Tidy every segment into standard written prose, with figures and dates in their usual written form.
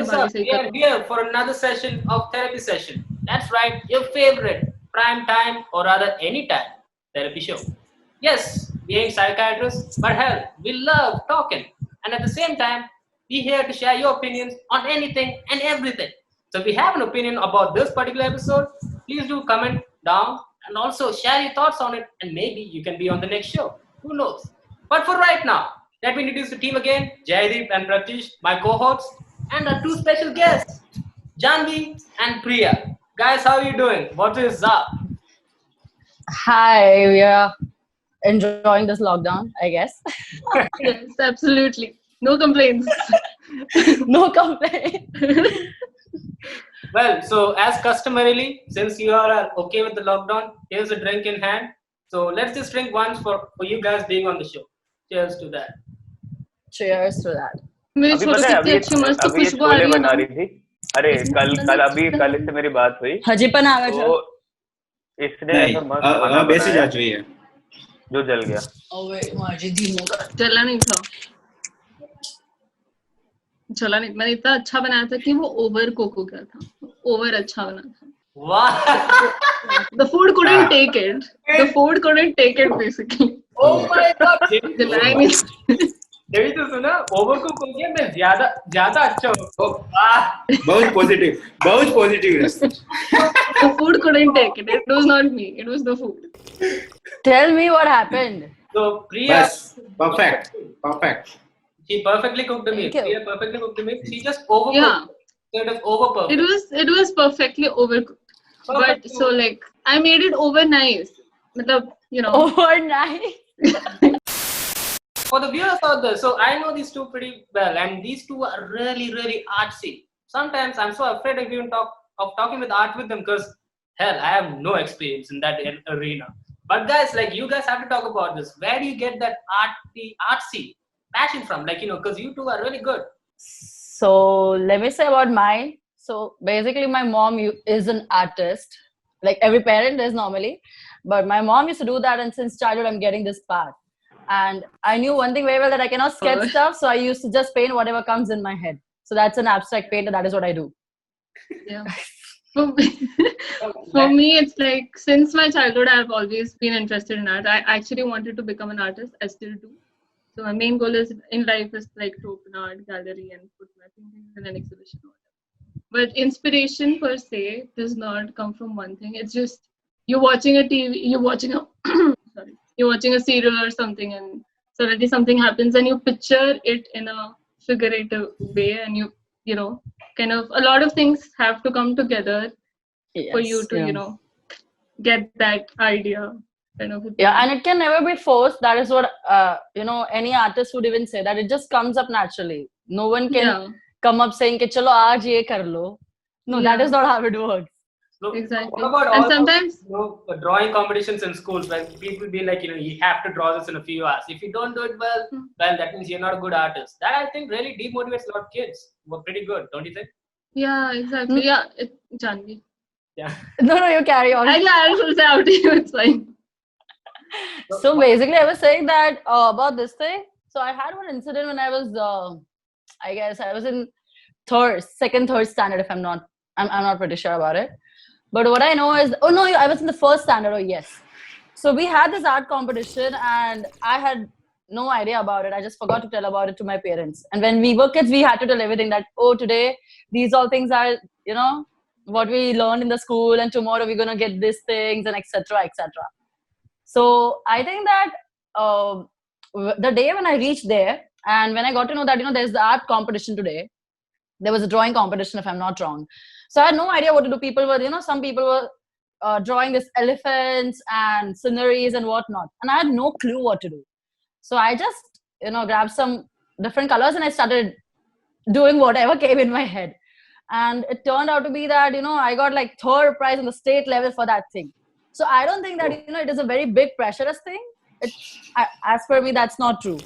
is up? We are here for another session of therapy session. That's right, your favorite prime time or rather anytime therapy show. Yes, we ain't psychiatrists, but hell, we love talking. And at the same time, we here to share your opinions on anything and everything. So if you have an opinion about this particular episode, please do comment down and also share your thoughts on it, and maybe you can be on the next show. Who knows? But for right now, let me introduce the team again, Jaideep and Pratish, my co-hosts, and our two special guests, Janvi and Priya. Guys, how are you doing? What is up? Hi, we are enjoying this lockdown, I guess. Yes, absolutely. No complaints. No complaint. Well, so as customarily, since you are okay with the lockdown, here's a drink in hand. So let's just drink once for you guys being on the show. Cheers to that. Cheers to that. मेरी अभी छोटी पता है कितनी अच्छी मस्त अभी ये खुशबू आ छोले रही है बना ना। रही थी। अरे कल इससे मेरी बात हुई हजी पण આવે છે तो इसने नहीं ऐसा मस्त खाना बेसिक बनाया जा चाहिए जो जल गया। ओए माझी धीमो कर जला नहीं था, जला नहीं। मैंने इतना अच्छा बनाया था कि वो ओवर कुक हो गया था। ओवर अच्छा बना था। Wow! The food couldn't take it. The food couldn't take it basically. Oh my God! जलाया नहीं। यही तो सुना, ओवरकुक हो गया, मैं ज्यादा ज्यादा अच्छा हूँ। वाह! बहुत positive The food couldn't take it. It was not me. It was the food. Tell me what happened. So Priya, बस perfect she perfectly cooked the meal. Thank you. Priya perfectly cooked the meal. She just overcooked. Yeah. So it was over perfect. It was perfectly overcooked. But so like I made it over nice. मतलब, you know. Overnight. For the viewers out there, so I know these two pretty well, and these two are really, really artsy. Sometimes I'm so afraid of even talking with art with them because hell, I have no experience in that arena. But guys, like you guys have to talk about this. Where do you get that artsy passion from? Like because you two are really good. So let me say about mine. So basically, my mom is an artist, like every parent is normally. But my mom used to do that, and since childhood, I'm getting this part. And I knew one thing very well that I cannot sketch stuff, so I used to just paint whatever comes in my head. So that's an abstract painter. That is what I do. Yeah. For me, it's like since my childhood, I've always been interested in art. I actually wanted to become an artist. I still do. So my main goal is in life is like to open an art gallery and put my paintings in an exhibition. But inspiration per se does not come from one thing. It's just you're watching a TV, you're watching a sorry, you're watching a serial or something, and suddenly something happens, and you picture it in a figurative way, and you know, kind of a lot of things have to come together for you to get that idea. Kind of Yeah, and it can never be forced. That is what any artist would even say, that it just comes up naturally. No one can come up saying कि चलो आज ये कर लो. No, that is not how it works. So Exactly. what about And all sometimes those, drawing competitions in schools where people be like, you have to draw this in a few hours. If you don't do it well, that means you're not a good artist. That I think really demotivates a lot of kids who are pretty good, don't you think? yeah, exactly. Yeah, Janvi. Yeah. No, you carry on. I will say out to you. It's fine. So basically, I was saying that about this thing. So I had one incident when I was, I guess I was in second, third standard. If I'm not pretty sure about it. But what I know is, I was in the first standard. Oh yes. So we had this art competition, and I had no idea about it. I just forgot to tell about it to my parents. And when we were kids, we had to tell everything that today these all things are what we learned in the school, and tomorrow we're gonna get these things, and etc. etc. So I think that the day when I reached there, and when I got to know that there's the art competition today, there was a drawing competition if I'm not wrong. So I had no idea what to do. People were, some people were drawing this elephants and sceneries and whatnot, and I had no clue what to do. So I just grabbed some different colors and I started doing whatever came in my head. And it turned out to be that I got like third prize on the state level for that thing. So I don't think that it is a very big pressurous thing. As per me, that's not true.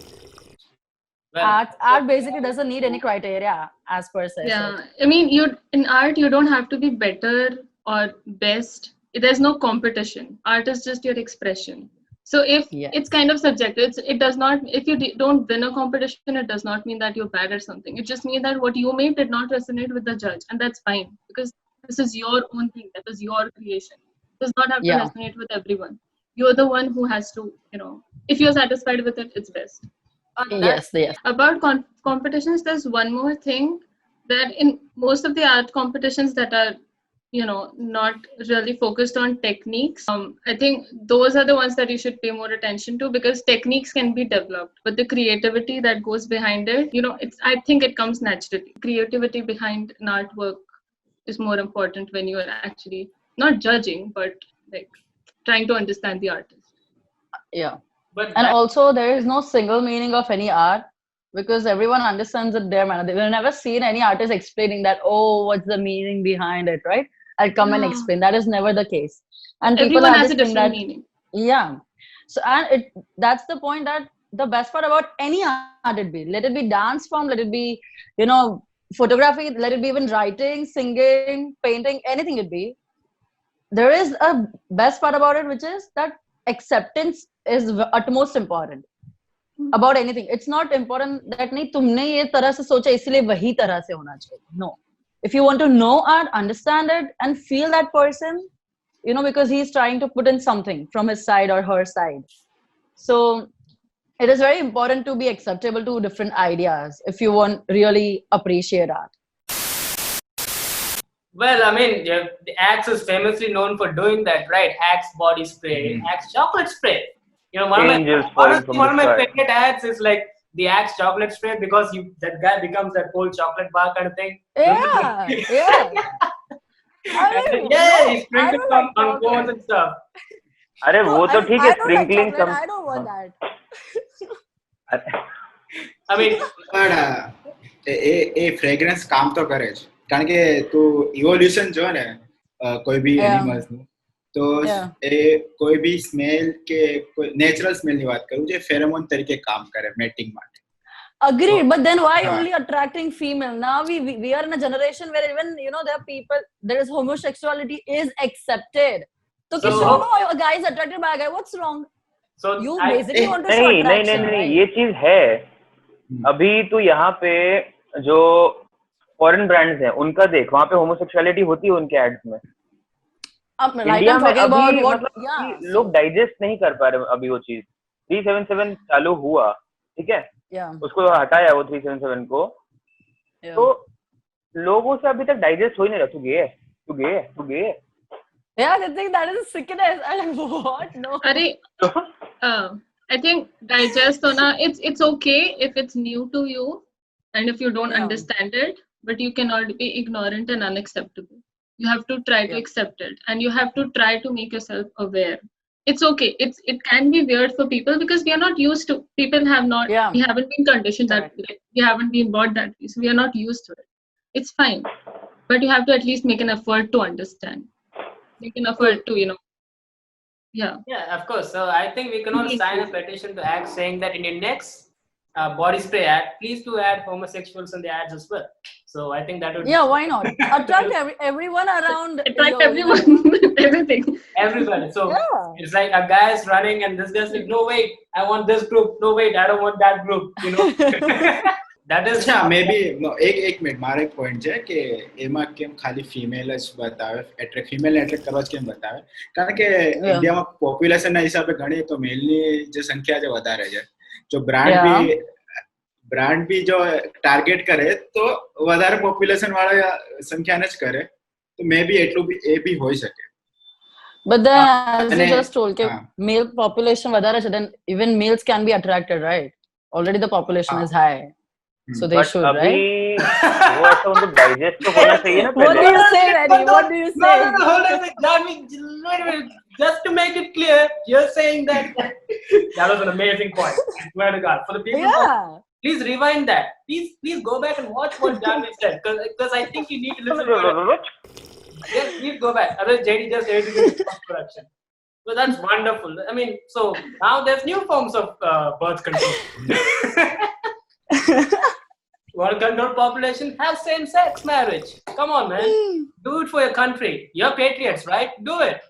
Well, Art basically doesn't need any criteria as per se. Yeah, I mean, in art you don't have to be better or best. There's no competition. Art is just your expression. So if Yes. it's kind of subjective, it does not. If you don't win a competition, it does not mean that you're bad at something. It just means that what you made did not resonate with the judge, and that's fine because this is your own thing. That is your creation. It does not have to Yeah. resonate with everyone. You're the one who has to, if you're satisfied with it, it's best. Yes. Yes. About competitions, there's one more thing that in most of the art competitions that are not really focused on techniques, I think those are the ones that you should pay more attention to, because techniques can be developed, but the creativity that goes behind it, I think it comes naturally. Creativity behind an artwork is more important when you're actually not judging, but like trying to understand the artist. Yeah. But And that- also, there is no single meaning of any art because everyone understands it their manner. They will never seen any artist explaining that, oh, what's the meaning behind it, right? I'll come and Yeah. explain. That is never the case. And people Everyone have has this a thing different that, meaning. yeah. So, and that's the point, that the best part about any art it be. Let it be dance form, let it be, photography, let it be even writing, singing, painting, anything it be. There is a best part about it, which is that acceptance is utmost important about anything. It's not important that नहीं तुमने ये तरह से सोचा इसलिए वही तरह से होना चाहिए. No. If you want to know art, understand it and feel that person, because he's trying to put in something from his side or her side. So it is very important to be acceptable to different ideas if you want really appreciate art. Well, I mean, yeah, the Axe is famously known for doing that, right? Axe body spray, Axe chocolate spray. One Angels of falling my, from one of the my sky. favorite ads is like the Axe chocolate spray, because that guy becomes that whole chocolate bar kind of thing. Yeah, yeah. I mean, Yeah, no, he I sprinkles don't like on cones chocolate. and stuff. अरे No, वो तो ठीक है I don't like sprinkling chocolate. I don't want that. I mean, પણ એ fragrance કામ તો કરે જ, કારણ કે તું ઇવોલ્યુશન જો ને કોઈ બી Yeah. એનિમલ્સ નું, તો Yeah. એ કોઈ બી સ્મેલ કે કોઈ નેચરલ સ્મેલ ની વાત કરું, જે ફેરોમોન તરીકે કામ કરે મેટિંગ માટે. Agreed, but then why Ah. only attracting female? Now we are in a generation where even there are people, there is homosexuality is accepted. So, So- no, a guy is attracted by a guy. What's wrong? so You I- basically want to show नहीं नहीं attraction, नहीं नहीं right? ये चीज है. अभी तो यहाँ पे जो फॉरेन ब्रांड्स हैं उनका देख, वहाँ पे होमोसेक्सुअलिटी होती है उनके एड्स में. Right, इंडिया I'm में talking about अभी what, मतलब yeah. कि लोग डाइजेस्ट नहीं कर पा रहे अभी वो चीज. 377 चालू हुआ, ठीक है, Yeah, उसको हटाया वो 377 को, yeah. तो लोगों से अभी तक डाइजेस्ट हो ही नहीं रहा. तू गे. Yeah, they think that is a sickness. I'm like, what? No. I think digest hona, it's okay if it's new to you and if you don't Yeah. understand it, but you cannot be ignorant and unacceptable. You have to try to Yeah. accept it, and you have to try to make yourself aware. It's okay. It can be weird for people because we are not used to. People have not. Yeah. We haven't been conditioned that Correct. way. We haven't been brought that way, so we are not used to it. It's fine, but you have to at least make an effort to understand. Make an effort to yeah. Yeah, of course. So I think we can all sign a petition to Axe saying that in your next body spray ad, please do add homosexuals in the ads as well. So I think that would Yeah, why not? Attract everyone around. Attract your- everyone, everything. everybody. So Yeah. it's like a guy is running and this guy's like, no wait, I want this group. No wait, I don't want that group. That is અચ્છા મે બી એક minute, મારો એક point છે કે એમાં કેમ ખાલી female જ બતાવે, ફિમેલ એટ્રેક્ટ કરવા જ કેમ બતાવે, કારણ કે ઇન્ડિયામાં પોપ્યુલેશનના હિસાબે ગણીએ તો મેલની જે સંખ્યા છે વધારે છે. જો બ્રાન્ડ બી જો ટાર્ગેટ કરે તો વધારે પોપ્યુલેશન વાળા સંખ્યાને જ કરે, તો મે બી એટલું બી એ બી હોઈ શકે. But then, as you અને- just told, કે male population વધારે છે, then even males can be attracted, right? Already the population is high, so they but should, अभी right? वो ऐसा उनको डाइजेस्ट तो होना चाहिए ना What do पहले. you say, Reddy? What do you No, say? hold on. Janvi, wait a minute. Just to make it clear, you're saying that that was an amazing point. I swear to God. For the people, Yeah. please rewind that. Please go back and watch what Janvi said, because I think you need to listen to it. Yes, please go back. Otherwise, JD just edited it in post-production. So that's wonderful. I mean, so now there's new forms of birth control. Want to control population? Have same-sex marriage. Come on, man. Do it for your country. You're patriots, right? Do it.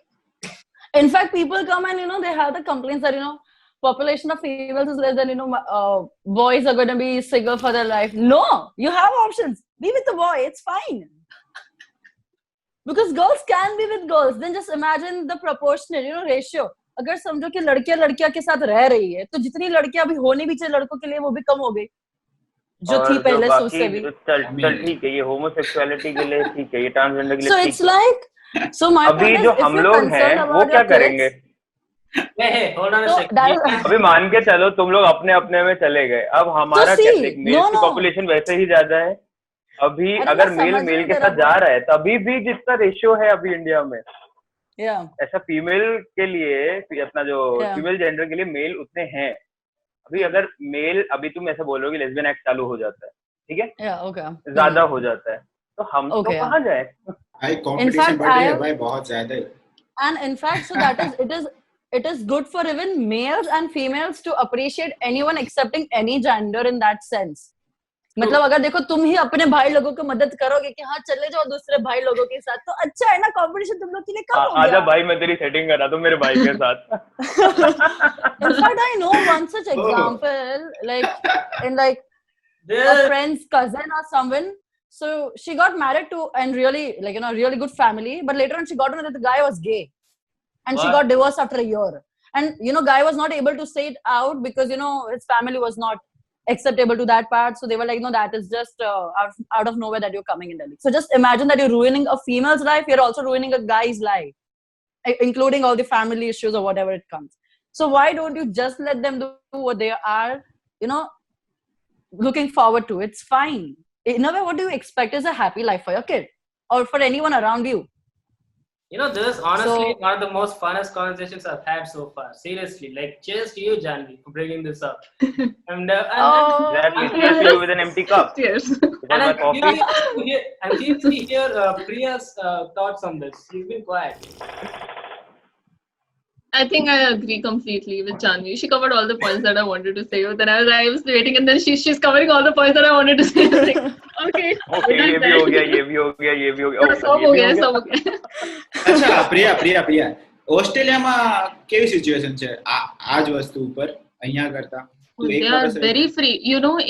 In fact, people come and they have the complaints that population of females is less than boys are going to be single for their life. No, you have options. Be with the boy. It's fine. Because girls can be with girls. Then just imagine the proportionate ratio. अगर समझो कि लड़कियां लड़कियां के साथ रह रही है तो जितनी लड़कियां अभी होनी भी चाहिए लड़कों के लिए वो भी कम हो गई जो थी पहले से उससे भी चल ठीक है ये होमोसेक्सुअलिटी के लिए ठीक है ये ट्रांसजेंडर के लिए so ठीक it's like so my अभी point is जो if हम you're लोग concerned हैं about वो क्या your करेंगे kids, Hey, hold on a so second. that अभी मान के चलो तुम लोग अपने अपने में चले गए अब हमारा see, कैसे मेल no, की no. पॉपुलेशन वैसे ही ज्यादा है अभी अरे अगर मैं मेल समझ मेल रही के तेरा साथ जा रहा है तभी भी जितना रेशियो है अभी इंडिया में yeah ऐसा फीमेल के लिए अपना जो Yeah. फीमेल जेंडर के लिए मेल उतने हैं अभी अगर मेल अभी तुम ऐसा बोलोगे लेस्बियन एक्ट चालू हो जाता है ठीक है yeah okay ज्यादा हो जाता है तो हम तो Okay, कहाँ जाए भाई In कंपटीशन fact, बढ़ रही I है am- भाई बहुत ज्यादा है and in fact so that is it is good for even males and females to appreciate anyone accepting any gender in that sense मतलब अगर देखो तुम ही अपने भाई लोगों को मदद करोगे कि हाँ चले जाओ दूसरे भाई लोगों के साथ तो अच्छा है ना कंपटीशन तुम लोग के लिए कम हो आजा गया भाई मैं तेरी सेटिंग करा दूं मेरे भाई के साथ in fact I know one such example like in like a There, friend's cousin or someone so she got married to and really like really good family but later on she got to know that the guy was gay and she What? got divorced after a year and guy was not able to say it out because his family was not acceptable to that part so they were like no that is just out of nowhere that you're coming in Delhi so just imagine that you're ruining a female's life you're also ruining a guy's life including all the family issues or whatever it comes so why don't you just let them do what they are looking forward to it's fine in a way what do you expect is a happy life for your kid or for anyone around you this is honestly So- one of the most funnest conversations I've had so far. Seriously, like cheers to you, Janvi, for bringing this up. And Oh. Exactly. Cheers to you with an empty cup. Cheers. Because and my I'm coffee. curious to hear Priya's thoughts on this. She's been quiet. I think I agree completely with Janvi. She covered all the points that I wanted to say. But then I was waiting, and then she's covering all the points that I wanted to say. I was like, okay. Okay, ये भी हो गया, ये भी हो गया, ये भी हो गया. सब ये हो भी गया, सब हो गया. અચ્છા પ્રિયા ઓસ્ટ્રેલિયામાં કેવી સિચ્યુએશન છે આ જ વસ્તુ ઉપર અહીંયા કરતા તું એક They are વર્ષ very free.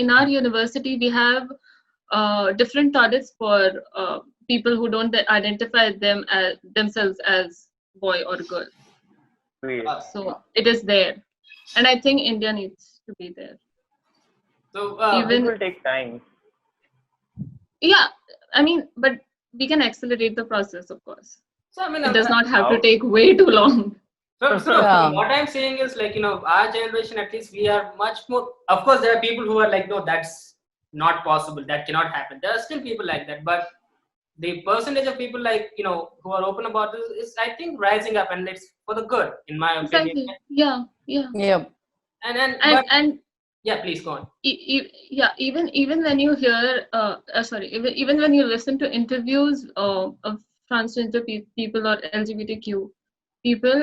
In our university, we have different toilets for people who don't identify themselves as boy or girl. Sweet. So it is there, and I think India needs to be there. So, Even- It will take time. Yeah, I mean, but we can accelerate the process, of course. so I mean, It does not have How? to take way too long. Yeah. what I'm saying is like, our generation, at least we are much more, of course, there are people who are like, no, that's not possible. That cannot happen. There are still people like that, but the percentage of people like, who are open about this is, I think, rising up, and it's for the good, in my opinion. Exactly. Yeah. Yep. And but, And yeah, please go on. yeah, even when you hear, even when you listen to interviews of transgender people or LGBTQ people,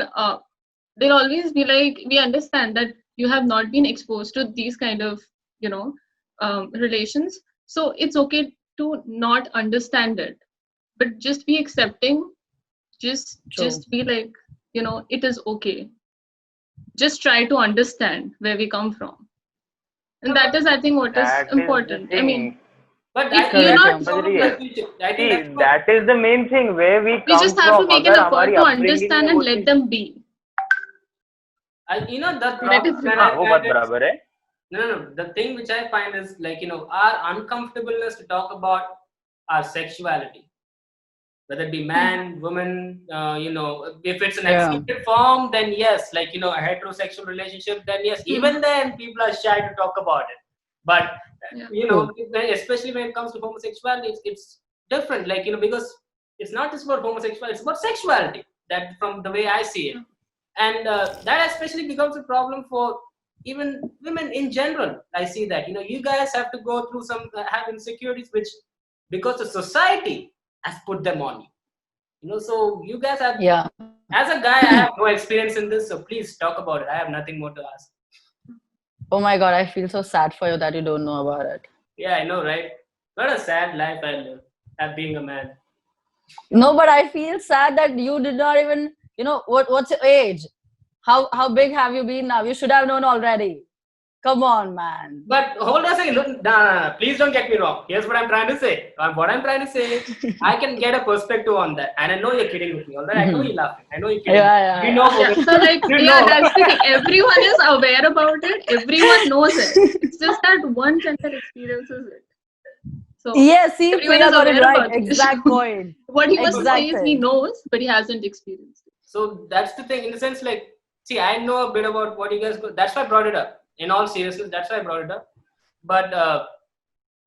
they'll always be like, we understand that you have not been exposed to these kind of, relations. So it's okay to not understand it, but just be accepting. True. Just be like, it is okay. Just try to understand where we come from. And that is, I think, what is That is the important. I mean, thing. But If I think you're that's not- sort of the future. I think See, that's what- that is the main thing where we we come just have to from. make an अगर effort हमारी to upbringing understand में and वो let चीज- them be. that That problem, is- when हाँ, I- वो बात बराबर है. No. The thing which I find is like, our uncomfortableness to talk about our sexuality, whether it be man, woman, if it's an Yeah. accepted form, then yes, like, a heterosexual relationship, then yes, even then people are shy to talk about it. But, Yeah. especially when it comes to homosexuality, it's different, like, because it's not just about homosexuality, it's about sexuality, that from the way I see it. And that especially becomes a problem for even women in general. I see that, you guys have to go through have insecurities which, because the society has put them on you. So you guys have, Yeah. as a guy, I have no experience in this, so please talk about it. I have nothing more to ask. Oh my God, I feel so sad for you that you don't know about it. Yeah, I know, right? What a sad life I live, being a man. No, but I feel sad that you did not even what's your age? How big have you been now? You should have known already. Come on, man. But hold on a second. Look, nah, please don't get me wrong. Here's what I'm trying to say. What I'm trying to say is, I can get a perspective on that. And I know you're kidding with me. All right? I know you're laughing. I know you're kidding. Yeah. We know. So like, You yeah, know. that's the thing. Everyone is aware about it. Everyone knows it. It's just that one gender experiences it. So Yes, see, everyone Priya is got it aware right. about it. Exact point. what he was Exact saying is he thing. knows, but he hasn't experienced it. So that's the thing. In the sense, like, see, I know a bit about what you guys go. That's why I brought it up. In all seriousness, that's why I brought it up. But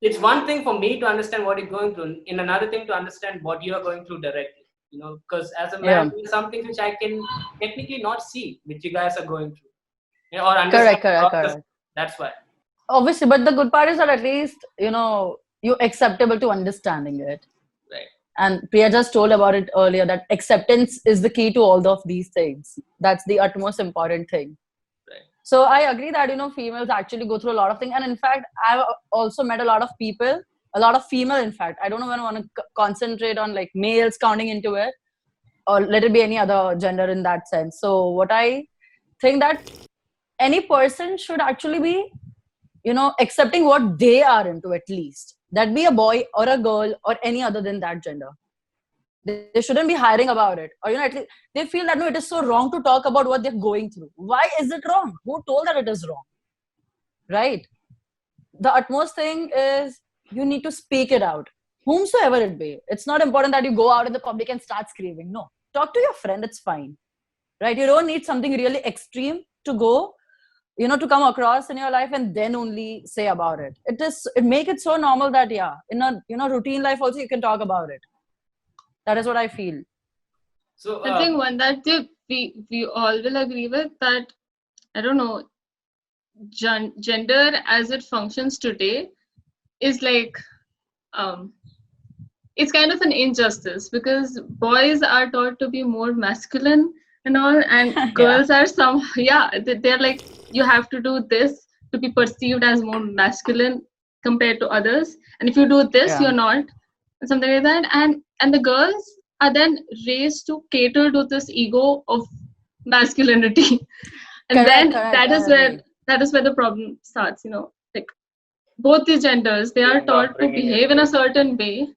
it's one thing for me to understand what you're going through, in another thing to understand what you are going through directly. Because as a man, there's some things which I can technically not see, which you guys are going through, or understand. Correct. That's why. Obviously, but the good part is that at least you're acceptable to understanding it. Right. And Priya just told about it earlier that acceptance is the key to all of these things. That's the utmost important thing. Right. So I agree that females actually go through a lot of things, and in fact, I've also met a lot of people, a lot of female. In fact, I don't even want to concentrate on like males counting into it, or let it be any other gender in that sense. So what I think that any person should actually be, accepting what they are into, at least. That be a boy or a girl or any other than that gender. They shouldn't be hiding about it, or at least they feel that no, it is so wrong to talk about what they're going through. Why is it wrong? Who told that it is wrong? Right? The utmost thing is you need to speak it out, whomsoever it be. It's not important that you go out in the public and start screaming. No, talk to your friend. It's fine, right? You don't need something really extreme to go, to come across in your life and then only say about it. It make it so normal that in a routine life also you can talk about it. That is what I feel. So I think one that we all will agree with, that I don't know, gender as it functions today is like it's kind of an injustice, because boys are taught to be more masculine and all, and girls are they're like, you have to do this to be perceived as more masculine compared to others, and if you do this you're not, something like that. And the girls are then raised to cater to this ego of masculinity. And then that is where the problem starts. Like both the genders, they are taught to behave in a certain way,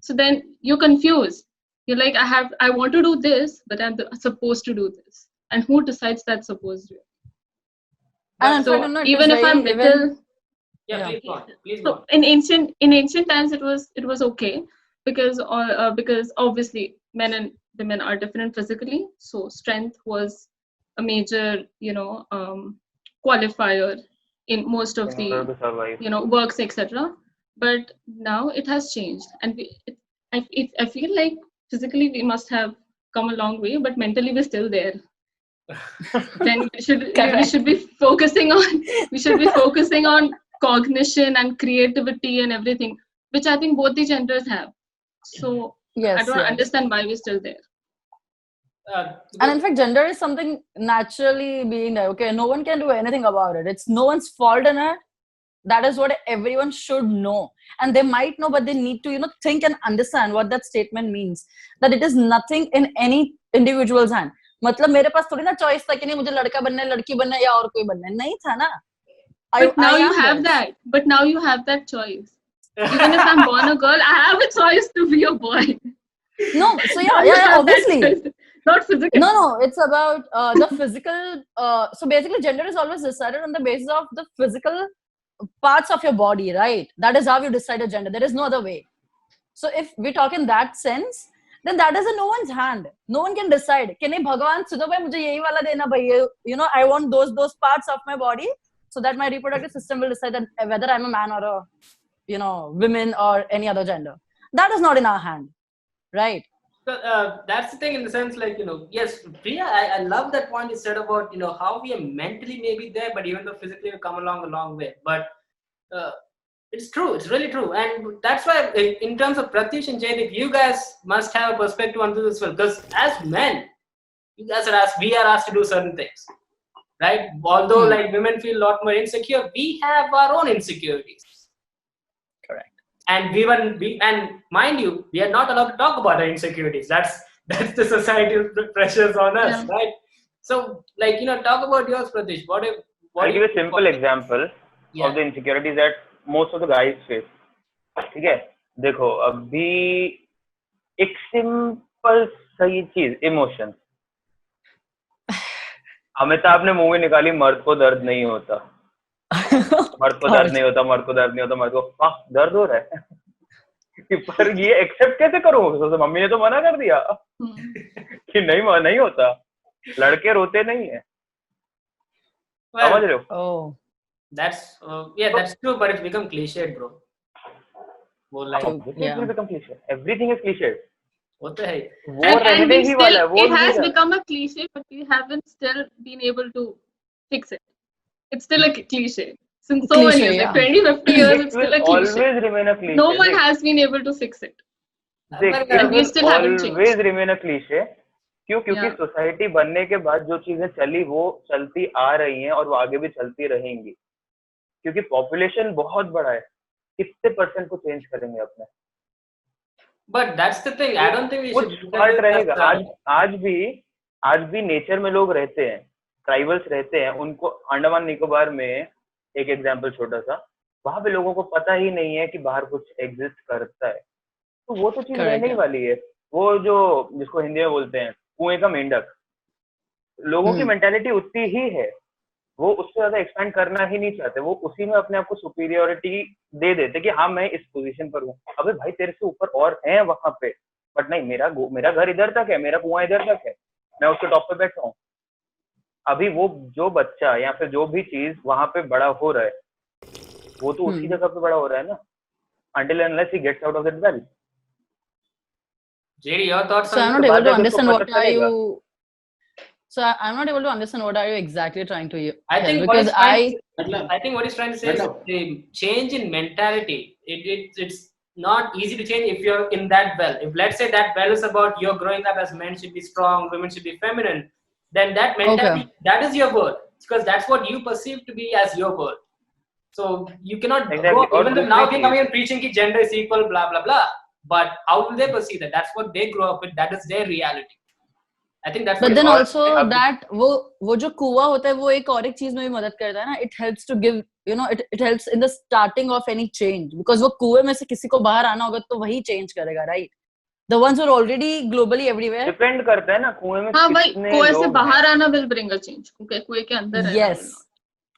so then you're confused. You're like, I want to do this, but I'm supposed to do this, and who decides that's supposed to? And so in fact, even if I'm little, please so in ancient times it was okay, because obviously men and women are different physically, so strength was a major qualifier in most of the works, etc. But now it has changed, and I feel like physically we must have come a long way, but mentally we're still there. Then we should be focusing on cognition and creativity and everything, which I think both the genders have. So I don't understand why we're still there. And in fact, gender is something naturally being there. Okay, no one can do anything about it. It's no one's fault in it. That is what everyone should know. And they might know, but they need to, think and understand what that statement means. That it is nothing in any individual's hand. मतलब मेरे पास थोड़ी ना choice था कि नहीं मुझे लड़का बनना है, लड़की बनना है या और कोई बनना है, नहीं था ना. But now you have that. But now you have that choice. Even if I'm born a girl, I have a choice to be a boy. No, so obviously. Not physical. No, it's about the physical. So basically, gender is always decided on the basis of the physical parts of your body, right? That is how you decide a gender. There is no other way. So if we talk in that sense, then that is in no one's hand. No one can decide. Can Bhagwan suno bhai mujhe yahi wala dena bhai? I want those parts of my body, so that my reproductive system will decide that whether I'm a man or a women or any other gender. That is not in our hand, right? So that's the thing, in the sense, like, yes, Priya, I love that point you said about, how we are mentally maybe there, but even though physically we come along a long way. But it's true, it's really true. And that's why, in terms of Pratyush and Jaydeep, you guys must have a perspective on this as well. Because as men, we are asked to do certain things, right? Although, like, women feel a lot more insecure, we have our own insecurities. And and mind you, we are not allowed to talk about our insecurities. That's the societal pressures on us, Yeah. right? So, like, talk about yours, Pratish. What I'll do give you a simple example Yeah. of the insecurities that most of the guys face. ठीक है, देखो अभी एक simple सही चीज, emotion. Amitabh ने movie निकाली मर्द को दर्द नहीं होता, मर्द को दर्द नहीं होता, मर्द को दर्द नहीं होता, मर्द को दर्द हो रहा है. पर ये एक्सेप्ट कैसे करूं? तो मम्मी ने तो मना कर दिया कि नहीं होता, लड़के रोते नहीं है. समझ रहे हो? Oh. That's that's true, but it's become cliched, bro. वो like Yeah. Everything is cliched. वो तो है. वो And रहने we ही still, वाला है, वो it has नहीं है. become a cliche, but we haven't still been able to fix it. It's still a cliche. Since so many Cliche, years, yeah. like 20, 50 years, It it's still will a cliche. always remain a cliche. No one has been able to fix it. देख, And it we will still haven't changed. always remain a cliche. क्यों? क्योंकि Yeah. Society बनने के बाद जो चीजें चली वो चलती आ रही हैं और वो आगे भी चलती रहेंगी. क्योंकि पॉपुलेशन बहुत बड़ा है, कितने % को चेंज करेंगे अपने? But that's the thing. I don't think we कुछ should look at part it रहेगा. as आज भी नेचर में लोग रहते हैं, ट्राइबल्स रहते हैं. उनको अंडमान निकोबार में एक एग्जांपल छोटा सा, वहां पे लोगों को पता ही नहीं है कि बाहर कुछ एग्जिस्ट करता है. तो वो तो चीज Correct, रहने ही yeah. वाली है. वो जो जिसको हिंदी में बोलते हैं कुएं का मेंढक, लोगों की मेंटालिटी उतनी ही है. वो उससे ज्यादा एक्सपेंड करना ही नहीं चाहते. वो उसी में अपने आप को सुपीरियोरिटी दे देते कि हाँ मैं इस पोजीशन पर हूँ. अबे भाई तेरे से ऊपर और हैं वहां पे, बट नहीं, मेरा घर इधर तक है, मेरा कुआं इधर तक है, मैं उसके टॉप पे बैठा हूँ. अभी वो जो बच्चा या फिर जो भी चीज वहां पे बड़ा हो रहा है, वो तो उसी जगह पे बड़ा हो रहा है ना, until unless he gets out of that well. JD, your thoughts So I'm on not able to बाद में understand उसको what पता are चलेगा. you. So I'm not able to understand what are you exactly trying to I tell, think what because he's trying I मतलब I think what he's trying to say is Matlab- the change in mentality. It's not easy to change if you're in that well. If let's say that well is about you're growing up as men should be strong, women should be feminine, then that mentality, that is your world, because that's what you perceive to be as your world. So you cannot Exactly. go, even though now we're Exactly. coming and preaching that gender is equal, blah blah blah. But how will they perceive that? That's what they grow up with. That is their reality. I think that's. but what then और also अब- that वो जो कुआं होता है वो एक और एक चीज में भी मदद करता है ना. It helps to give, it helps in the starting of any change, because वो कुएं में से किसी को बाहर आना होगा तो वही change करेगा, right? The ones who are already globally everywhere. Depend करता है ना कुएं में हाँ भाई, कितने कुएं से लोग बाहर हैं. आना will bring a change. क्योंकि कुएं के अंदर रहना Yes. will not.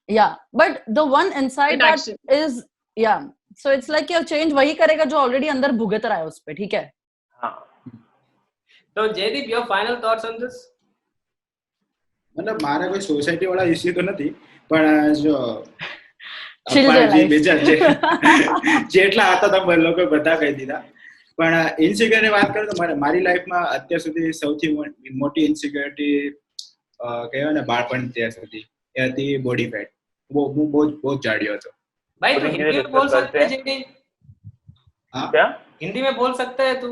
Yeah, but the one inside It that actually- is, yeah. So it's like your change वही करेगा जो already अंदर भुगत रहा है उस पे, ठीक है? हाँ. So Jaydeep, your final thoughts on this? मतलब મારે કોઈ સોસાયટી વાળા ઇશ્યુ તો નથી, પણ જો Chill અપાર their જે life. બીજા જેટલા હતા તમે લોકો બધા કહી દીધા. પણ ઇન્સિક્યોરિટી વાત કરું તો મારી લાઈફમાં અત્યાર સુધી સૌથી મોટી ઇન્સિક્યોરિટી કહેવાય ને બાળપણ ત્યાર સુધી એ હતી બોડી ફેટ. હું બહુ જાડિયો હતો. भाई तू तो हिंदी धीरे में बोल discuss सकते है करते JD? हाँ, क्या? हिंदी में बोल सकता है तू?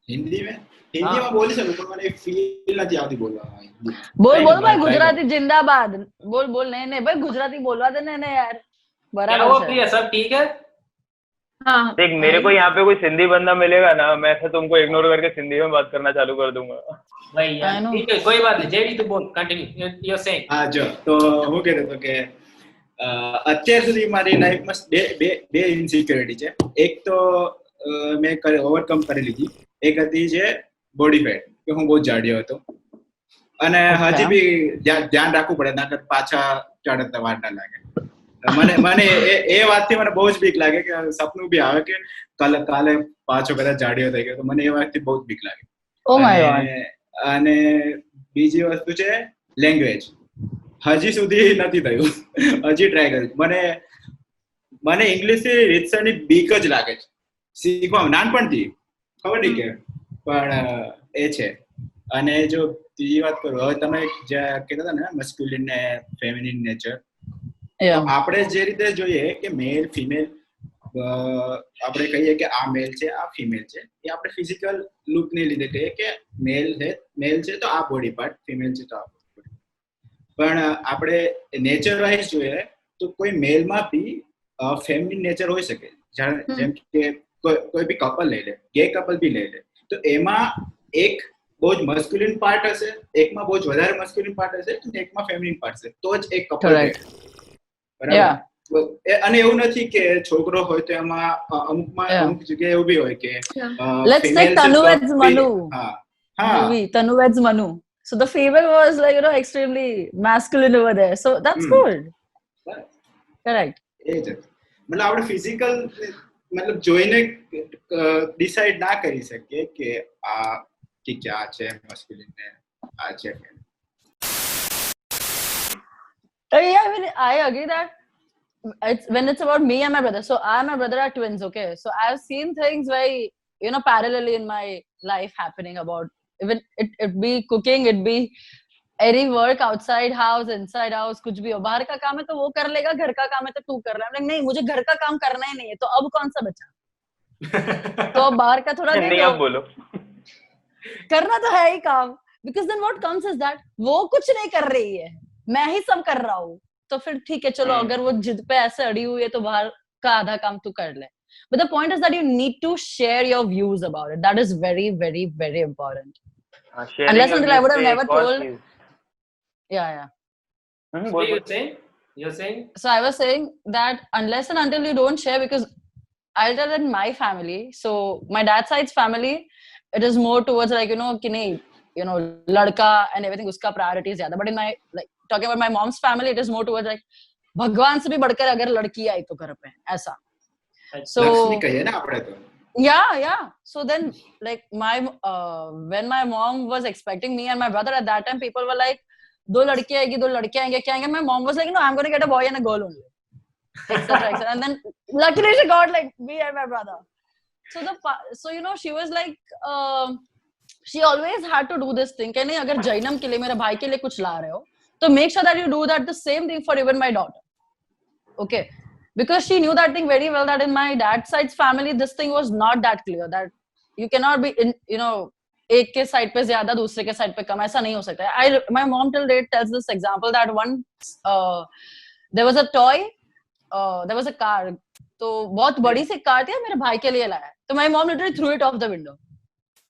હિન્દીમાં બોલી શકું પણ મને ફીલ નથી આવતી બોલવા. बोल Right, बोल भाई right, गुजराती जिंदाबाद. बोल नहीं भाई गुजराती बोलवा देने ने यार. क्या हुआ बराबर है. प्रिया, सब ठीक है? हाँ. देख, मेरे को यहाँ पे कोई सिंधी बंदा मिलेगा ना, मैं ऐसे तुमको इग्नोर करके सिंधी में बात करना चालू कर दूंगा. भाई I यार know. ठीक है, कोई बात नहीं. JD तू बोल, कंटिन्यू. You're saying. હા જો તો હું કહેતો હતો કે અત્યાર સુધી મારી લાઈફમાં બે ઇન્સિક્યોરિટી છે. એક તો મેં ઓવરકમ કરી લીધી. એક હતી જે બોડી ફેટ, કે હું બહુ જાડિયો હતો અને હજી બી ધ્યાન રાખવું પડે નકર પાછા ચડતા વાર ના લાગે. મને એ વાતથી મને બહુ જ બીક લાગે કે સપનું બી આવે કે કાલે પાછો કદાચ જાડિયો થઈ ગયો તો મને એ વાતથી બહુ જ બીક લાગે. Oh my god. અને બીજી વસ્તુ છે લેંગ્વેજ. હજી સુધી નથી થયું, હજી ટ્રાય કર્યું. મને ઇંગ્લિશ થી રીતસરની બીક જ લાગે છે શીખવા નાનપણથી, ખબર નહીં કે, પણ એ છે. અને જો બીજી વાત કરું, હવે તમે જે કહેતા હતા ને મસ્ક્યુલિન ને ફેમિનિન નેચર, Yeah. આપણે જે રીતે જોઈએ કે મેલ ફિમેલ, આપણે કહીએ કે આ મેલ છે આ ફિમેલ છે, એ આપણે ફિઝિકલ લુક ને લીધે કહીએ કે મેલ છે તો આ બોડી પાર્ટ, ફિમેલ છે તો આ બોડી. પણ આપણે નેચર વાઇઝ જોઈએ તો કોઈ મેલમાં બી ફેમિનિન નેચર હોઈ શકે. જેમ કે કોઈ બી કપલ લઈ લે, ગે કપલ બી લઈ લે, તો એમાં એક બહુ જ મસ્ક્યુલિન પાર્ટ હશે, એકમાં બહુ જ વધારે મસ્ક્યુલિન પાર્ટ હશે અને એકમાં ફેમિનિન પાર્ટ હશે, તો જ એક કપલ Correct. બરાબર. Yeah. અને એવું નથી કે છોકરો હોય તો એમાં અમુક જગ્યાએ એવું બી હોય કે Let's take Tanu as Manu હા movie. Tanu as Manu. So the female was like, extremely masculine over there. So that's good. Correct. એ જ મતલબ આપણે ફિઝિકલ મતલબ જોઈને ડિસાઈડ ના કરી શકીએ કે આ ઠીક છે, આ છે મસ્ક્યુલિન ને આ છે. Yeah, I mean, I agree that when it's about me and my brother. So I and my brother are twins, okay? So I've seen things very, parallelly in my life happening about, even it be cooking, it be any work outside house, inside house, कुछ भी हो. बाहर का काम है तो वो कर लेगा, घर का काम है तो तू कर रहा है. नहीं, मुझे घर का काम करना ही नहीं है, तो अब कौन सा बचा? तो अब बाहर का थोड़ा नहीं अब बोलो, करना तो है ही काम. Because then what comes is that वो कुछ नहीं कर रही है, मैं ही सब कर रहा हूँ. तो फिर ठीक है, चलो अगर वो जिद पे ऐसे अड़ी हुई है तो बाहर का आधा काम तू कर ले. But the point is that you need to share your views about it. That is very, very, very important. Unless until I would have never told. Yeah. What you're saying? You're saying? So I was saying that unless and until you don't share, because I'll tell in my family. So my dad's side's family, it is more towards like, कि नहीं, ladka and everything, uska priority is zyada. But in my, like, talking about my mom's family, it is more towards like, भगवान से भी बढ़कर अगर लड़की आई तो घर पे ऐसा. So લક્ષ્મી કહીએ ને આપણે તો. yeah. So then, like, when my mom was expecting me and my brother at that time, people were like, दो लड़के आएंगे, क्या आएंगे? My mom was like, no, I'm going to get a boy and a girl only, etc. And then luckily she got like me and my brother. So she was like, she always had to do this thing कि नहीं, अगर जैनम के लिए, मेरे भाई के लिए कुछ ला रहे हो, तो make sure that you do that the same thing for even my daughter. Okay, because she knew that thing very well, that in my dad's side's family this thing was not that clear, that you cannot be in, एक के side पे ज्यादा दूसरे के side पे कम, ऐसा नहीं हो सकता है. My mom till date tells this example that once there was a toy, there was a car, तो बहुत बड़ी सी कार थी, मेरे भाई के लिए लाया, तो my mom literally threw it off the window.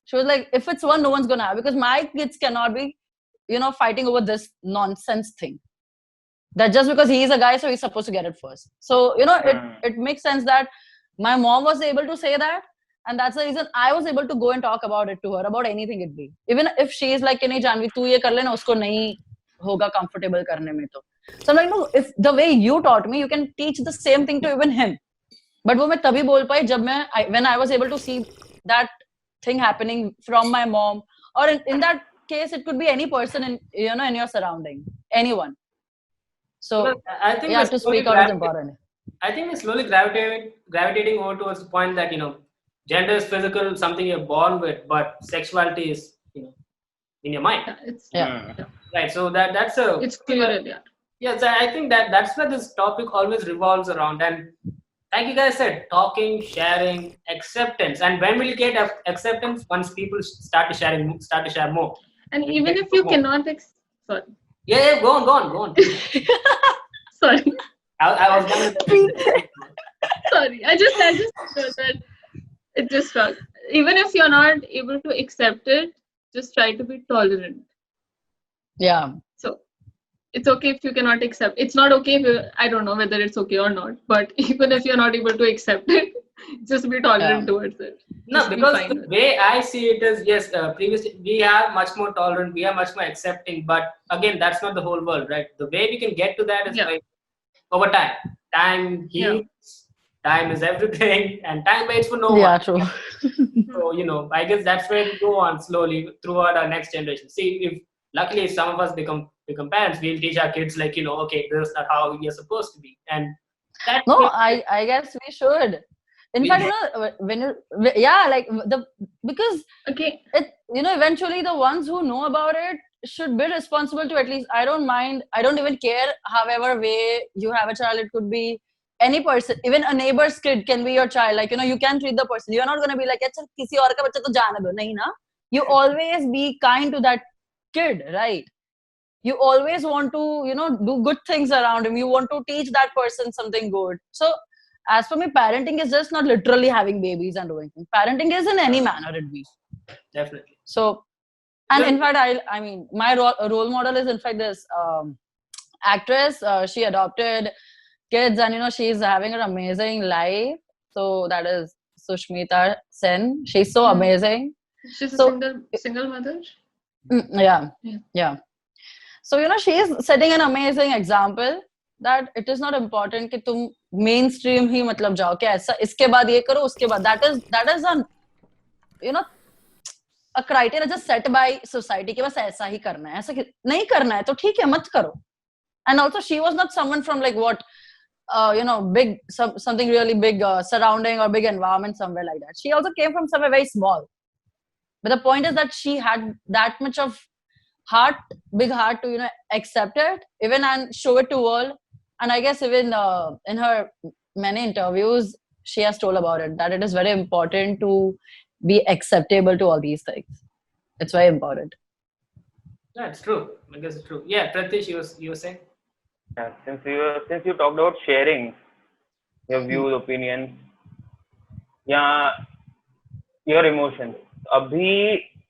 She was like, if it's one, no one's gonna have, because my kids cannot be, fighting over this nonsense thing, that just because he is a guy, so he's supposed to get it first. So, it makes sense that my mom was able to say that, and that's the reason I was able to go and talk about it to her, about anything it be. Even if she is like, नहीं जानवी, तू ये कर लेना, उसको नहीं होगा comfortable करने में तो. So I'm like, no, if the way you taught me, you can teach the same thing to even him. But वो मैं तभी बोल पाई जब मैं, when I was able to see that thing happening from my mom, or in that case it could be any person in in your surrounding, anyone. So I think yeah, to speak out is important. I think we're slowly gravitating over towards the point that gender is physical, something you're born with, but sexuality is in your mind. Right. So that's a, it's clear. Yeah. So I think that's where this topic always revolves around. And like you guys said, talking, sharing, acceptance. And when will you get acceptance? Once people start to share more. And even if you cannot sorry. Yeah, go on. Sorry. I was done with Sorry, I just that it just struck. Even if you're not able to accept it, just try to be tolerant. Yeah. So it's okay if you cannot accept. It's not okay if I don't know whether it's okay or not. But even if you're not able to accept it, just be tolerant towards it. No, because the way I see it is, yes, previously we are much more tolerant, we are much more accepting. But again, that's not the whole world, right? The way we can get to that is like over time. Time heals. Time is everything, and time waits for no one. Yeah, true. So I guess that's where we go on slowly throughout our next generation. See, if luckily some of us become parents, we'll teach our kids like okay, this is not how you're supposed to be, and that. No, I guess we should. In fact, when because okay, it eventually the ones who know about it should be responsible to at least. I don't mind. I don't even care. However way you have a child, it could be any person, even a neighbor's kid can be your child. Like you can treat the person. You're not going to be like, "Achha, kisi aur ka bachcha to jaane do." Nahi na. You always be kind to that kid, right? You always want to do good things around him. You want to teach that person something good. So as for me, parenting is just not literally having babies and doing things. Parenting is in any manner it be. Definitely. So, and Well- in fact, I mean, my role model is in fact this actress. She adopted kids, and she's having an amazing life. So that is Sushmita Sen. She's so Hmm. amazing. She's a So- single mother. Yeah. Yeah. Yeah. So she is setting an amazing example that it is not important कि तुम mainstream ही मतलब जाओ कि ऐसा इसके बाद ये करो उसके बाद that is an a criteria just set by society कि बस ऐसा ही करना है, ऐसा नहीं करना है तो ठीक है मत करो. And also she was not someone from like what big something really big surrounding or big environment somewhere like that. She also came from somewhere very small. But the point is that she had that much of big heart to accept it even and show it to world. And I guess even in her many interviews she has told about it, that it is very important to be acceptable to all these things. It's very important. That's true. I guess it's true. Yeah, Pratish, you were saying? Yeah, since you talked about sharing your views, opinions, या your emotions, अभी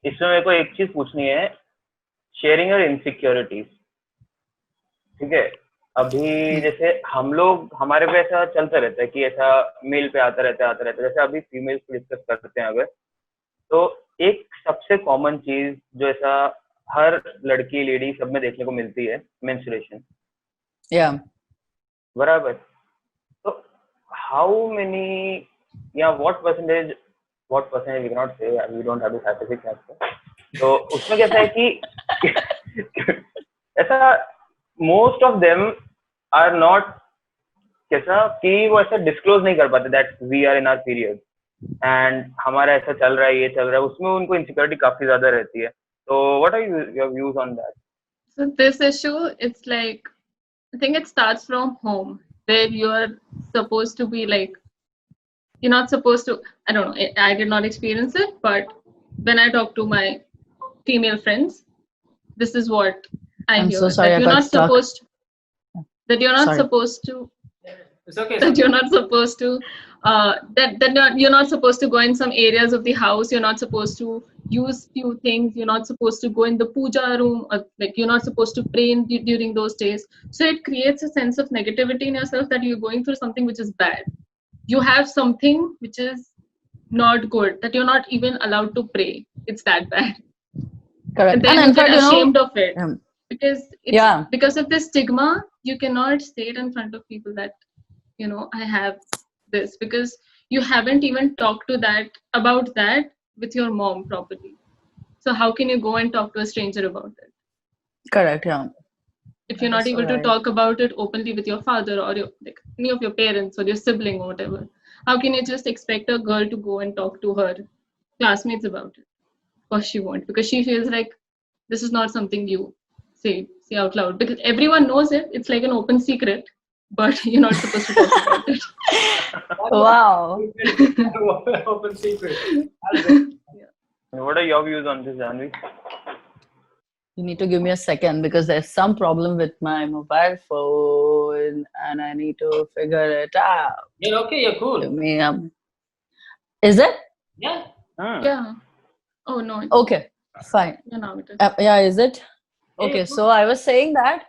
इसमें मेरे को एक चीज पूछनी है, sharing your insecurities. ठीक है, अभी जैसे हम लोग हमारे पे ऐसा चलता रहता है कि ऐसा मेल पे आता रहता है. जैसे अभी फीमेल्स को डिस्कस करते हैं अगर, तो एक सबसे कॉमन चीज जो ऐसा हर लड़की लेडी सब में देखने को मिलती है, मेंस्ट्रुएशन. Yeah. बराबर. तो हाउ मेनी या what percentage we can not say, we don't have the statistics answer. तो उसमें कैसा है कि ऐसा most of them are not कैसा कि वो ऐसा डिस्क्लोज नहीं कर पाते that we are in our period and हमारा ऐसा चल रहा है, ये चल रहा है. उसमें उनको इनसिक्योरिटी काफी ज्यादा रहती है. तो what are your views on that? So this issue, it's like, I think it starts from home, where you're supposed to be like, you're not supposed to, I don't know, I did not experience it, but when I talk to my female friends, this is what I I'm hear. so sorry, that I you're got not stuck. supposed that you're not Sorry. supposed to It's okay. that you're not supposed to you're not supposed to go in some areas of the house. You're not supposed to use few things. You're not supposed to go in the puja room, or like you're not supposed to pray during those days. So it creates a sense of negativity in yourself that you're going through something which is bad. You have something which is not good, that you're not even allowed to pray. It's that bad. Correct. And then And you in get fact, ashamed of it. um, Because it's Yeah. because of this stigma, you cannot say it in front of people that I have this, because you haven't even talked about that with your mom properly. So how can you go and talk to a stranger about it correct. Yeah. if you're not That's able right. to talk about it openly with your father or any of your parents or your sibling or whatever? How can you just expect a girl to go and talk to her classmates about it? Of course she won't, because she feels like this is not something you say out loud, because everyone knows it. It's like an open secret, but you're not supposed to talk about it. Wow. Open secret. What are your views on this, Janvi? You need to give me a second because there's some problem with my mobile phone and I need to figure it out. You're okay. You're cool. Give me Is it? Yeah. Yeah. Oh no. Okay, fine. Yeah, now it is. Yeah, is it? Yeah, Okay, you're so I was saying that.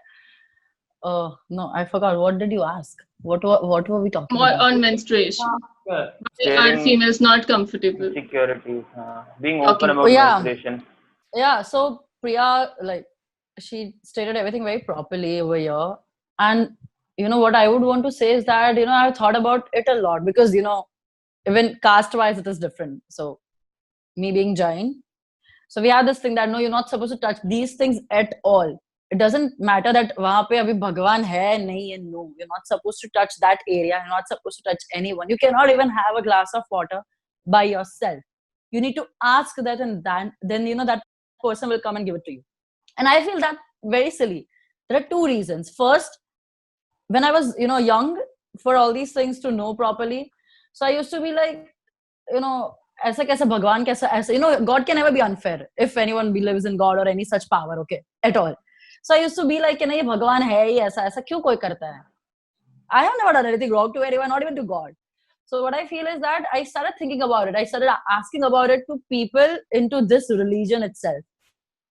No, I forgot. What did you ask? What were we talking More about? on menstruation. Yeah. Why are Sharing- females not comfortable? Insecurities, being Okay. open about Yeah. menstruation. Yeah, so Priya, like, she stated everything very properly over here. And, what I would want to say is that, I've thought about it a lot because, even caste-wise, it is different. So, me being Jain, so we have this thing that, no, you're not supposed to touch these things at all. It doesn't matter that वहाँ पे अभी भगवान है नहीं है, no, you're not supposed to touch that area. You're not supposed to touch anyone. You cannot even have a glass of water by yourself. You need to ask that, and then that person will come and give it to you. And I feel that very silly. There are two reasons. First, when I was young, for all these things to know properly, so I used to be like, ऐसा कैसा भगवान कैसा ऐसा, God can never be unfair if anyone believes in God or any such power, okay, at all. So I used to be like, ये भगवान है ही ऐसा क्यों कोई करता है? I have never done anything wrong to anyone, not even to God. So what I feel is that I started thinking about it. I started asking about it to people into this religion itself.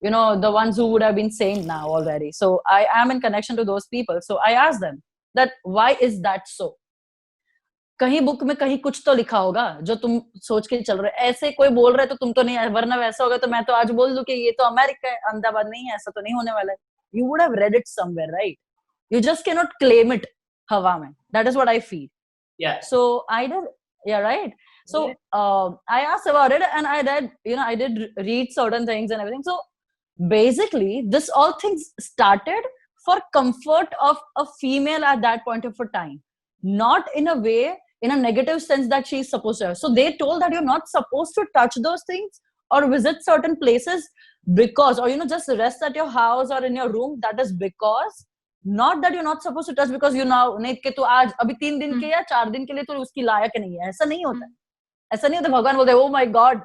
You know, the ones who would have been saint now already. So I am in connection to those people. So I asked them that why is that so? कहीं book में कहीं कुछ तो लिखा होगा जो तुम सोच के चल रहे हो. ऐसे कोई बोल रहा है तो तुम तो नहीं, वरना वैसा होगा तो मैं तो आज बोल दूं कि ये तो अमेरिका है, अहमदाबाद नहीं है, ऐसा तो नहीं होने वाला है. You would have read it somewhere, right? You just cannot claim it हवा में. That is what I feel. Yeah. So I did, yeah, right. So I asked about it and I read, you know, I did read certain things and everything. So basically, this all things started for comfort of a female at that point of a time, not in a way, in a negative sense that she's supposed to have. So they told that you're not supposed to touch those things or visit certain places because, or you know, just rest at your house or in your room. That is because, not that you're not supposed to touch because you now नहीं कि तू आज अभी 3 दिन के या 4 दिन के लिए तो उसकी लायक नहीं है. ऐसा नहीं होता है. ऐसा नहीं होता. भगवान बोलते हैं, oh my God,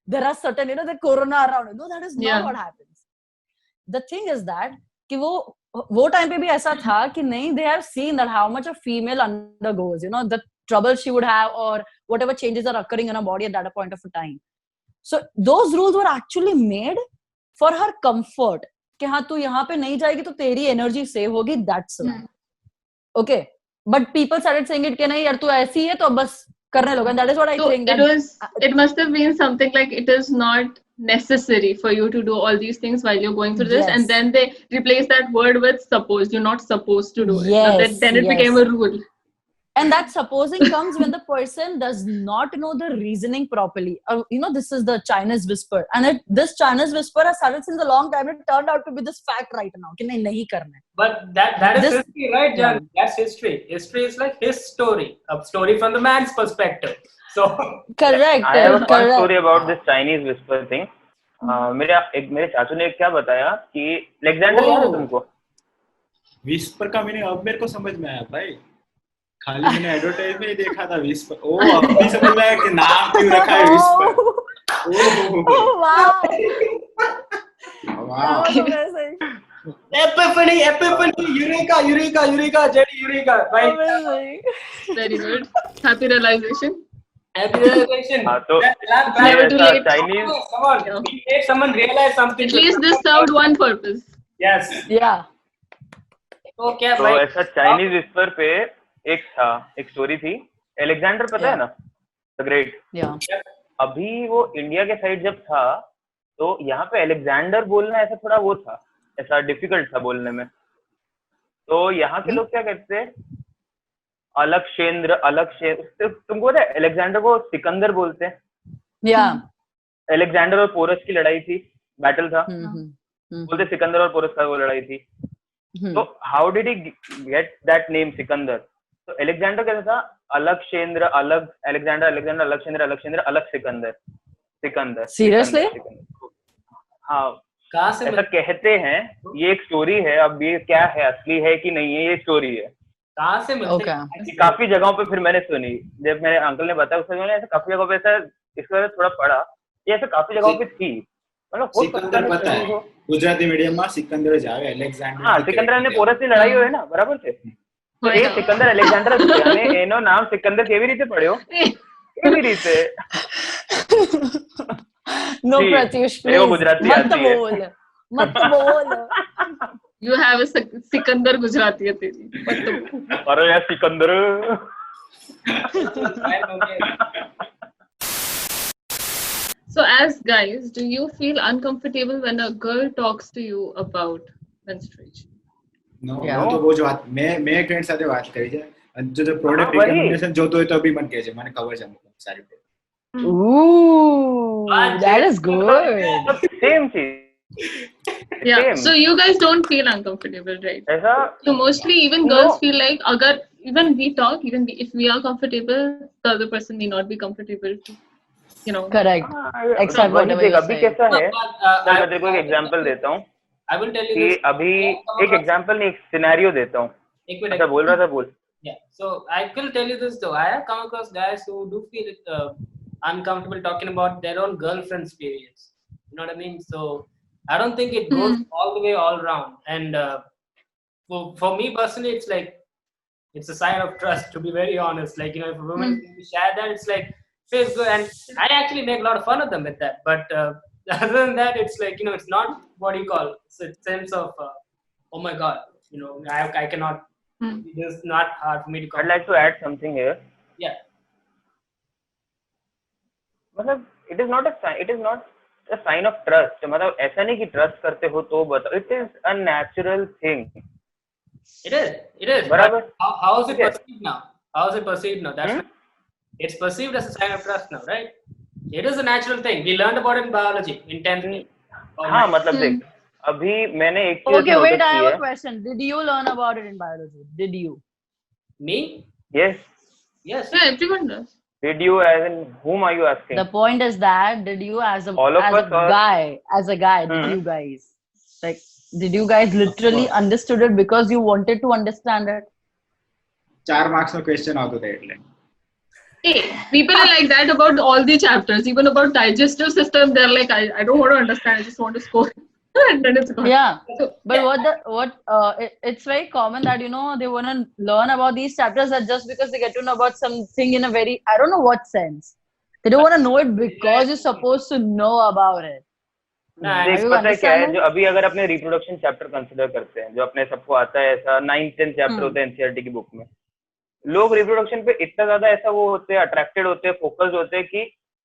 there are certain, you know, the corona around. No, that is not Yeah. what happens. The thing is that कि वो टाइम पे भी ऐसा था कि नहीं, they have seen that how much a female undergoes, you know, the trouble she would have or whatever changes are occurring in her body at that point of a time. So those rules were actually made for her comfort. कि हाँ तू यहाँ पे नहीं जाएगी तो तेरी energy save होगी. That's all. Okay, but people started saying it कि नहीं यार तू ऐसी है तो बस करने लोग. And that is what I So think. it must have been something like it is not necessary for you to do all these things while you're going through this, Yes. and then they replace that word with supposed. You're not supposed to do it. Now Yes, then it yes. became a rule. And that supposing comes when the person does not know the reasoning properly. You know, this is the Chinese whisper. And this Chinese whisper has started since a long time. It turned out to be this fact right now. कि नहीं करना है. But that is This- history, right, John? That's history. History is like his story, a story from the man's perspective. So Correct. I have a fun correct. story about this Chinese whisper thing. मेरे चाचू ने क्या बताया कि Alexander याद है तुमको? Whisper का मीनिंग अब मेरे को समझ में आया भाई. खाली मैंने एडवर्टाइज में ही देखा था विस्पर. ओ अब भी समझ में आया कि नाम क्यों रखा है विस्पर. Oh, wow. वाह. That was amazing. epiphany, eureka, Jenny, eureka, right? Amazing. Very good. Happy realization. Happy realization. हाँ तो Never too ऐसा late. Chinese Come on, we made someone realize something. At least this served one purpose. Yes. Yeah. तो क्या तो भाई? ऐसा Chinese whisper पे एक स्टोरी थी. अलेक्जेंडर पता है ना, द ग्रेट. Yeah. अभी वो इंडिया के साइड जब था तो यहाँ पे अलेक्जेंडर बोलना ऐसा थोड़ा वो था, ऐसा डिफिकल्ट था बोलने में. तो यहाँ के लोग क्या कहते हैं, अलक्षेंद्र. तुमको पता है अलेक्जेंडर को सिकंदर बोलते हैं. Yeah. अलेक्जेंडर और पोरस की लड़ाई थी, बैटल था. बोलते सिकंदर और पोरस का वो लड़ाई थी. तो how did he get that name Sikandar? तो अलेक्जेंडर कहता था अलक्षेंद्र, अलग अलेक्जेंडर, अलक्षेंद्र, अलग सिकंदर. Seriously? हाँ, कहाँ से ऐसा कहते हैं. ये एक स्टोरी है. अब ये क्या है, असली है कि नहीं है, ये स्टोरी है. कहाँ से मिलते Okay. हैं? काफी जगहों पे फिर मैंने सुनी, जब मेरे अंकल ने बताया उससे मैंने ऐसा काफी जगहों पे ऐसा इसके बारे में थोड़ा पढ़ा. ये ऐसा काफी जगहों पे थी. मतलब हो सकता सिकंदर है पता सही है हो. गुजराती मीडियम में सिकंदर जावे अलेक्जेंडर. हाँ, सिकंदर ने पोरस ની લડાઈ હોય ને, બરાબર છે? તો એ સિકંદર અલેક્ઝાન્ડર જ છે અને એનો નામ સિકંદર કેવી રીતે પડ્યો? કેવી રીતે? No, जी, Pratyush, मेरे को please. गुजराती मत आती है. बोल. मत बोल. You have a Sikandar Gujarati है तेरी. अरे यार Sikandar. So as guys, do you feel uncomfortable when a girl talks to you about menstruation? No Yeah. તો બહુ જ વાત મેં એક ફ્રેન્ડ સાથે વાત કરી છે. અને જો પ્રોડક્ટ વળી. રિકમેન્ડેશન જોતો હોય તો બી મને કહે છે, મને ખબર છે અમુક સારી રીતે. Ooh, that is good. Same चीज. Yeah. Same. So you guys don't feel uncomfortable, right? ऐसा So mostly even No. girls feel like agar even we talk, if we are comfortable, the other person may not be comfortable too. You know. Correct. Except वही whatever देख you're अभी saying. कैसा है. चल I मैं तेरे को एक एग्जांपल देता हूँ I will tell you कि this. अभी एक एग्जांपल नहीं, एक सिनेरियो देता हूँ. एक मिनट. अच्छा बोल रहा था, बोल. Yeah. So I will tell you this though. I have come across guys who do feel uncomfortable talking about their own girlfriend's periods. You know what I mean? So I don't think it goes all the way all around. And for me personally, it's like It's a sign of trust, to be very honest. Like, if a woman share that, it's like feels good, and I actually make a lot of fun of them with that. But other than that, it's like, it's not what you call. It's a sense of oh my god, I cannot. It is not hard for me to. I'd like to add something here. Yeah. मतलब it is not a sign of trust. मतलब ऐसा नहीं कि trust करते हो तो बताओ. It is a natural thing. It is. बराबर. How is it Yes. perceived now? How is it perceived now? That's it's perceived as a sign of trust now, right? It is a natural thing. We learned about it in biology in 10th. हाँ मतलब देख अभी मैंने एक चीज Okay, wait, notice I की have है. a question. Did you learn about it in biology? Did you? Me? Yes. Yes. Yeah, everyone does. Did you, as in whom are you asking? The point is that did you as a All of as a us or- guy, did you guys did you guys literally understood it because you wanted to understand it? 4 marks નો question આવતો હતો એટલે Hey, people are like that about all the chapters, even about digestive system. They're like, I don't want to understand. I just want to score, and then it's gone. Yeah, So, but it's very common that they want to learn about these chapters that just because they get to know about something in a very, I don't know what sense, they don't want to know it because you're supposed to know about it. देख you पता है क्या है understanding? जो अभी अगर अपने reproduction chapter consider करते हैं जो अपने सबको आता है ऐसा 9th-10th चैप्टर होते हैं एनसीईआरटी की बुक में लोग रिप्रोडक्शन पे इतना ज्यादा ऐसा वो होते हैं अट्रैक्टेड होते हैं फोकस्ड होते हैं कि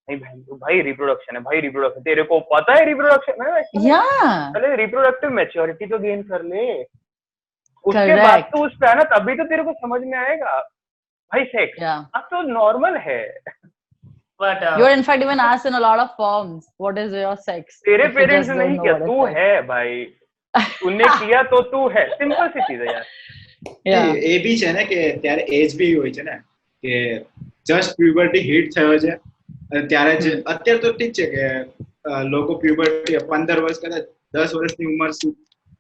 नहीं भाई रिप्रोडक्शन तेरे को पता है रिप्रोडक्शन है Yeah, पहले रिप्रोडक्टिव मैच्योरिटी तो गेन कर ले उसके Correct. बाद तो उस पे आना तभी तो तेरे को समझ में आएगा भाई सेक्स yeah. अब तो नॉर्मल है But You're in fact even asked in a lot of forms, what is your sex? तेरे If you पेरेंट्स just ने don't नहीं know किया what it तू is. है भाई तूने किया तो तू है सिंपल सी चीज है यार Yeah. એ બી છે ને કે ત્યારે એજ બી હોય છે ને કે જસ્ટ પ્યુબર્ટી હિટ થયો છે અને ત્યારે જ અત્યારે તો ઠીક છે કે લોકો પ્યુબર્ટી 15 વર્ષ કદાચ 10 વર્ષની ઉંમર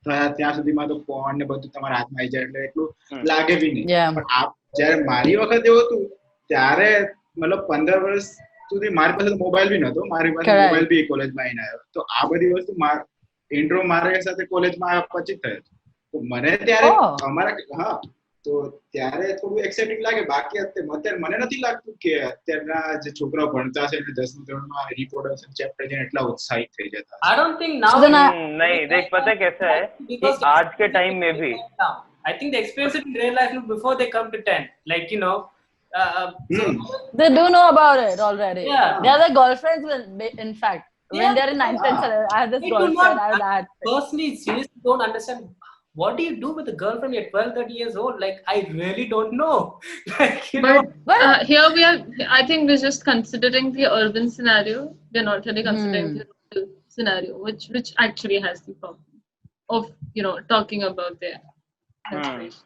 થયા ત્યાં સુધીમાં તો ફોન ને બધું તમારા હાથમાં આવી જાય એટલે એટલું લાગે બી નહીં Yeah. પણ જ્યારે મારી વખત એવું હતું ત્યારે મતલબ 15 વર્ષ સુધી મારી પાસે તો મોબાઈલ બી નતો મારી પાસે Correct. મોબાઈલ બી કોલેજમાં આવીને આવ્યો તો આ બધી વસ્તુ ઇન્ટ્રો મારા સાથે કોલેજમાં આવ્યા પછી થયો તો મને ત્યારે Oh. અમારા હા તો ત્યારે થોડું એક્સાઇટિંગ લાગે બાકી અત્યારે મને નથી લાગતું કે અત્યારના જે છોકરાઓ ભણતા છે ને 10th ધોરણમાં રિપ્રોડક્શન ચેપ્ટર છે એટલા ઉત્સાહિત થઈ જતા I don't think now. So then नहीं देख पता है कैसा है कि Because आज के टाइम में भी I think they experience it in real life before they come to 10. Like, so, They do know about it already. Yeah. They are the girlfriends in fact. Yeah. When they're in 9th and 10th, I have this They do girlfriend, not- I have that. personally, seriously don't understand. What do you do with a girlfriend at 12, 30 years old? Like, I really don't know. Like, But here we are. I think we're just considering the urban scenario. We're not really considering the rural scenario, which actually has the problem of talking about their menstruation.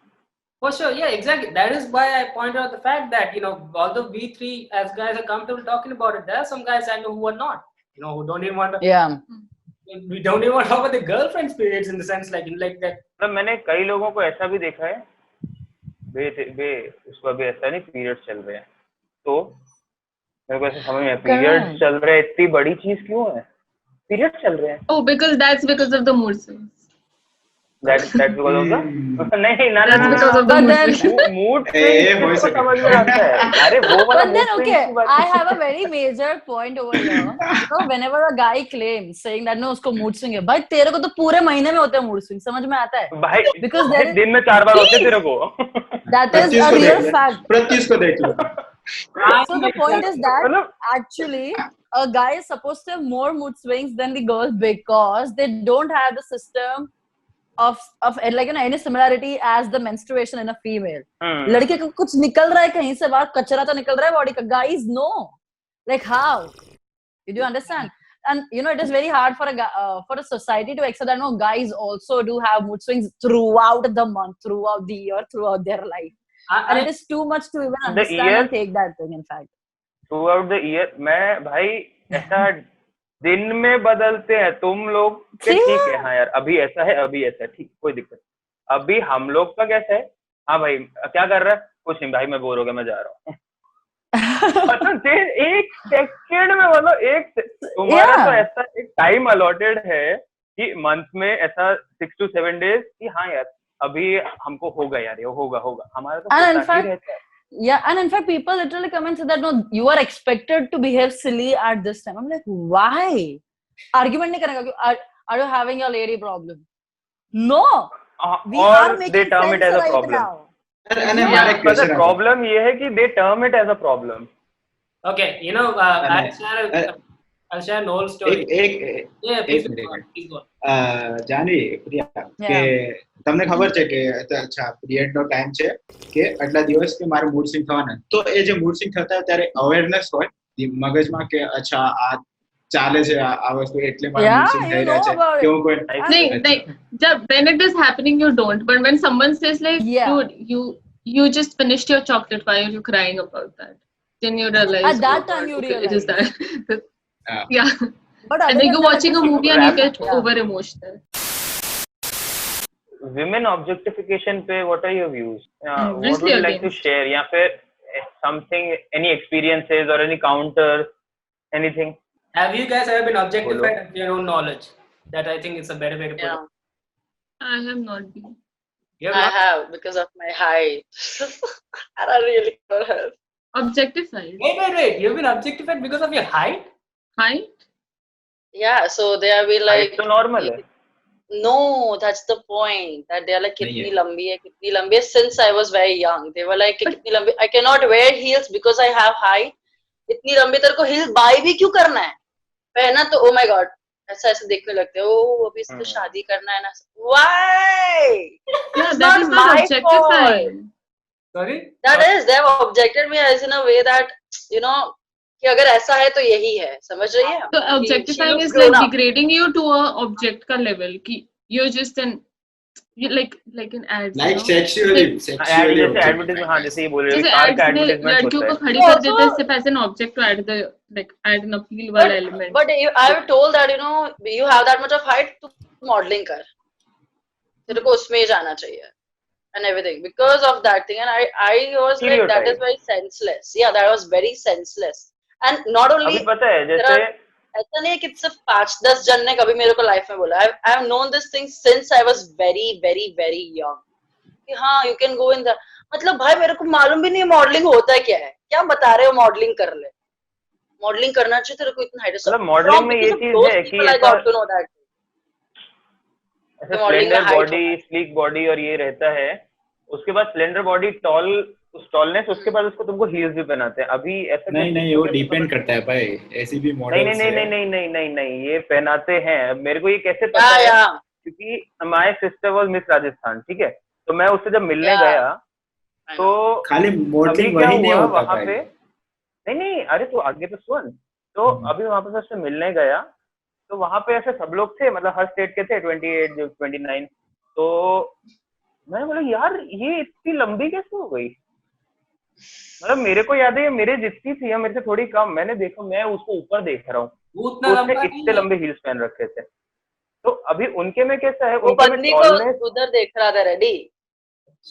For sure, yeah, exactly. That is why I pointed out the fact that, although we three as guys are comfortable talking about it, there are some guys I know who are not, who don't even want to, Yeah. we don't even want to talk about the girlfriend's periods in the sense like that. मतलब मैंने कई लोगों को ऐसा भी देखा है वे उसको अभी ऐसा नहीं पीरियड्स चल रहे हैं तो मेरे को ऐसा समझ में पीरियड्स Correct. चल रहे हैं इतनी बड़ी चीज क्यों है पीरियड्स चल रहे हैं Oh, that's because of the mood swings. that's because of the नहीं ना That's because of the But mood then- swings. Mood हो सके। समझ में आता है अरे वो वाला But then, mood swings okay, की बात I नहीं। have a very major point over here. Whenever a guy claims saying that no, उसको mood swing है, भाई तेरे को तो पूरे महीने में होते हैं mood swing, समझ में आता है? भाई Because भाई there is- दिन में 4 बार होते हैं तेरे को That is प्रत्युष a को real देख ले fact. प्रत्युष को देख लो So the point is that मतलब actually a guy is supposed to have more mood swings than the girls because they don't have the system of like any similarity as the menstruation in a female. लड़के को कुछ निकल रहा है कहीं से बाहर कचरा तो निकल रहा है बॉडी का. Guys no, like how? Did you understand? And it is very hard for a society to accept that no, guys also do have mood swings throughout the month, throughout the year, throughout their life. And it is too much to even understand year- and take that thing. In fact, throughout the year मैं भाई ऐसा दिन में बदलते हैं तुम लोग के ठीक है हाँ यार अभी ऐसा है अभी ऐसा है ठीक कोई दिक्कत अभी हम लोग का कैसा है हाँ भाई क्या कर रहा है कुछ नहीं भाई मैं बोर हो गया मैं जा रहा हूँ मतलब एक सेकंड में मतलब तुम्हारा Yeah. तो ऐसा एक टाइम अलॉटेड है कि मंथ में ऐसा 6 to 7 days कि हाँ यार अभी हमको होगा यार, ये होगा हमारा तो And in होता ही fact, रहता है. yeah, and in fact, people literally come and say that no, you are expected to behave silly at this time. I'm like, why? Argument नहीं करेगा. Are you having your lady problem? No, we और are they making term it sense as a right problem. now. અને Yeah. મારે એક But the question હતો. problem ये है कि they term it as a problem. Okay, you know, I'll share an old story. એક Yeah, એક please minute go on. Please go on. Janvi Priya કે તમને ખબર છે કે અચ્છા પીરિયડ નો ટાઈમ છે કે આટલા દિવસ કે મારે મૂડ સ્વિંગ થવાના, તો એ જે મૂડ સ્વિંગ થતા ત્યારે અવેરનેસ હોય મગજમાં કે અચ્છા આ ચાલે છે આ વસ્તુ એટલે મારે મૂડ સ્વિંગ થઈ રહ્યા છે કે હું કોઈ When it is happening, you don't. But when someone says like, Yeah. dude, you just finished your chocolate, why are you crying about that? Then you realize At that oh, time God, you okay, it is realize. that. Yeah. Yeah. But And other then than you're that, watching a it's movie and you rap- get yeah. over emotional. Women objectification पे what are your views? What Obviously would you like to against. share? या फिर something, any experiences or any counters, anything? Have you guys ever been objectified Bolo. of your own knowledge? That I think is a better way to put Yeah, it. I have not been. You have I not? have because of my height. And I really don't have. Objectified. Wait. You've been objectified because of your height? Height? Yeah, so they are be Height like, तो normal है. no, that's the point. That they are like, नहीं kitni है. lambi hai, kitni lambi hai. Since I was very young, they were like, kitni lambi. I cannot wear heels because I have height. इतनी लंबी तेरे को heels buy भी क्यों करना है? पहना तो oh my god, ऐसा ऐसा देखने लगते हैं. Oh, अभी इसको शादी करना है ना. Why? Yeah, It's that is not my objectified. fault. Sorry? That is, they have objected me as in a way that, you know, कि अगर ऐसा है तो यही है. समझ रही है? So She objectifying looks is grown like up. degrading you to a object ka level. Ki you're just an like in ads. like you know? sexually Ad sexually जैसे advertisement, हाँ जैसे ये बोल रहे जैसे हैं, कार ads का में advertisement लड़कियों होता को है. खड़ी Yeah, कर देते हैं so- सिर्फ as an object to add the like add an appeal वाला element. But I've told that, you know, you have that much of height to modeling कर. तेरे को उसमें ही जाना चाहिए. And everything because of that thing, and I was like, that is Stereotype. very senseless. Yeah, that was very senseless. And not अभी only पता है there जैसे are, ऐसा नहीं है कि सिर्फ 5-10 जन ने कभी मेरे को लाइफ में बोला. I have known this thing since I was very young. कि हाँ, you can go in the, मतलब भाई मेरे को मालूम भी नहीं मॉडलिंग होता है क्या है. क्या बता रहे हो मॉडलिंग कर ले. मॉडलिंग करना चाहिए तेरे को इतना हाइट. मतलब modeling में ये चीज है कि I ऐसा got to know that. ऐसा modeling में स्प्लेंडर height बॉडी, होता है. स्लीक बॉडी और ये रहता है. उसके बाद स्प्लेंडर बॉडी, टॉल, उस टॉलनेस, उसके बाद उसको तुमको हील्स भी पहनाते हैं. अभी ऐसा नहीं नहीं वो डिपेंड करता है भाई, ऐसी भी नहीं मॉडल्स नहीं नहीं है. नहीं नहीं नहीं नहीं ये पहनाते हैं. मेरे को ये कैसे पता Yeah, है? yeah. क्योंकि my sister was miss Rajasthan, ठीक है, तो मैं उससे जब मिलने Yeah. गया I तो know. खाली अभी मॉडलिंग क्या वही नहीं हुआ होता वहां भाई. पे. नहीं अरे तो आगे तो सुन. तो अभी वहां पे मैं उससे मिलने गया तो वहां पे ऐसे सब लोग थे, मतलब हर स्टेट के थे, 28 जो 29. तो मैं बोला यार ये इतनी लंबी कैसे हो गई. मतलब मेरे को याद है ये मेरे जितनी थी या मेरे से थोड़ी कम. मैंने देखा, मैं उसको ऊपर देख रहा हूँ, वो उतना तो लंबा उसने नहीं इतने है. लंबे हील्स पहन रखे थे. तो अभी उनके में कैसा है, वो उनके में बंदी टॉलनेस. को उधर देख रहा था रेडी.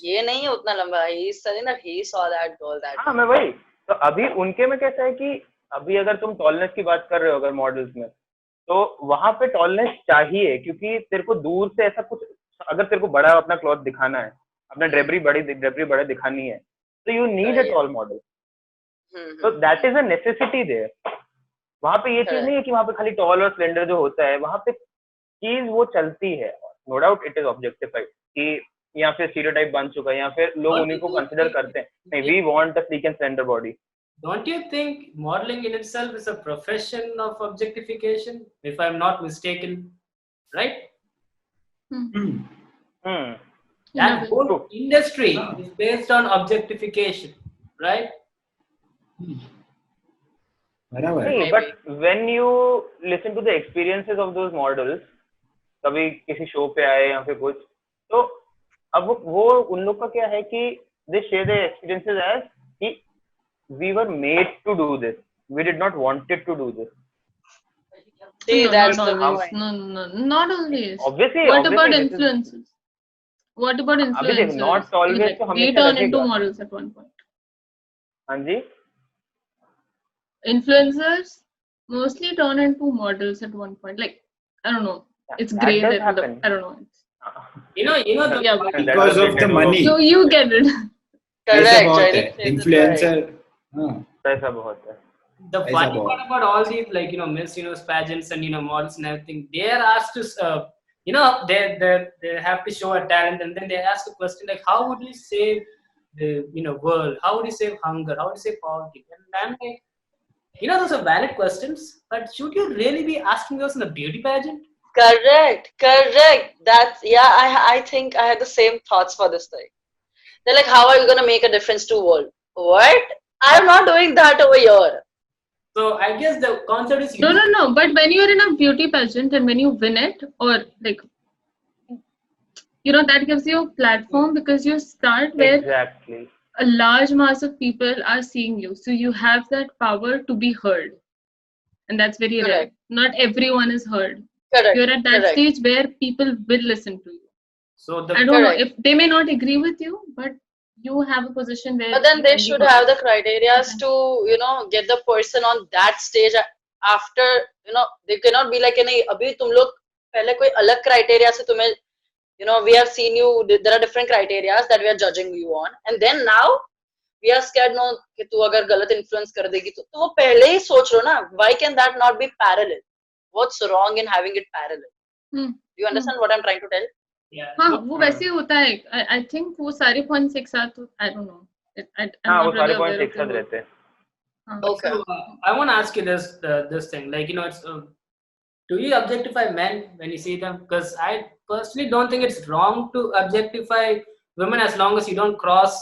ये नहीं है उतना लंबा. He said that he saw that girl that. हाँ मैं वही. तो अभी उनके में कैसा है कि अभी अगर तुम टॉलनेस की बात कर रहे हो अगर मॉडल्स में, तो वहां पे टॉलनेस चाहिए क्योंकि तेरे को दूर से ऐसा कुछ, अगर तेरे को बड़ा अपना क्लॉथ दिखाना है, अपना ड्रेबरी बड़ा दिखानी है, तो you need a tall model. तो that is a necessity there. वहां पे ये चीज नहीं है कि वहां पे खाली टॉल और स्लेंडर जो होता है, वहां पे चीज वो चलती है. No doubt it is objectified कि या फिर स्टीरियोटाइप बन चुका है या फिर लोग उन्हीं को कंसिडर करते हैं. नहीं, we want a sleek and slender body. Don't you think modeling in itself is a profession of objectification, if I'm not mistaken, right? That whole industry is based on objectification, right? बराबर. नहीं, but when you listen to the experiences of those models, कभी किसी show पे आए या फिर कुछ, तो अब वो उन लोग का क्या है कि they share their experiences as कि we were made to do this, we did not wanted to do this. See, No, that's not the always. point. No, not always. Obviously, What about this is- influences? What about अभी देख, influencers? not always Like, तो they हमेशा turn into रहेगा. models at one point. हाँ जी. Influencers mostly turn into models at one point. Like, I don't know. It's That gray. does That happen. I don't know. You know the Yeah, funny- Because of the money. So you get it. पैसा Correct. बहुत Jaideep है says it right. Influencer हाँ पैसा बहुत है. the Paisa funny bahut. part about all these, like, Miss Universe pageants and models and everything, they are asked to they have to show a talent, and then they ask a question like, how would you save the world, how would you save hunger, how would you save poverty? And I'm like, those are valid questions, but should you really be asking those in a beauty pageant? Correct. That's I think I had the same thoughts for this thing. They're like, how are you gonna make a difference to world? What? I'm not doing that over here. So I guess the concept is No. But when you're in a beauty pageant and when you win it, or like, that gives you a platform because you start where Exactly. a large mass of people are seeing you. So you have that power to be heard. And that's very rare. Correct. Not everyone is heard. Correct. You're at that Correct. stage where people will listen to you. so I don't know Correct. if they may not agree with you, but you have a position where. But then you they can be should heard. have the criteria to get the person on that stage after. They cannot be like, नहीं अभी तुम लोग पहले कोई अलग criteria से तुम्हें we have seen you, there are different criteria that we are judging you on, and then now we are scared no कि तू अगर गलत influence कर देगी तो वो पहले ही सोच लो ना. Why can that not be parallel? What's wrong in having it parallel? Hmm. Do you understand what I'm trying to tell? yeah. हाँ वो वैसे ही होता है. I think वो सारे points एक साथ. I don't know. I'm हाँ, वो not सारे really पॉइंट्स aware एक of साथ the रहते हैं. हाँ. Okay. So, I want to ask you this thing, like, it's do you objectify men when you see them? Because I personally don't think it's wrong to objectify women as long as you don't cross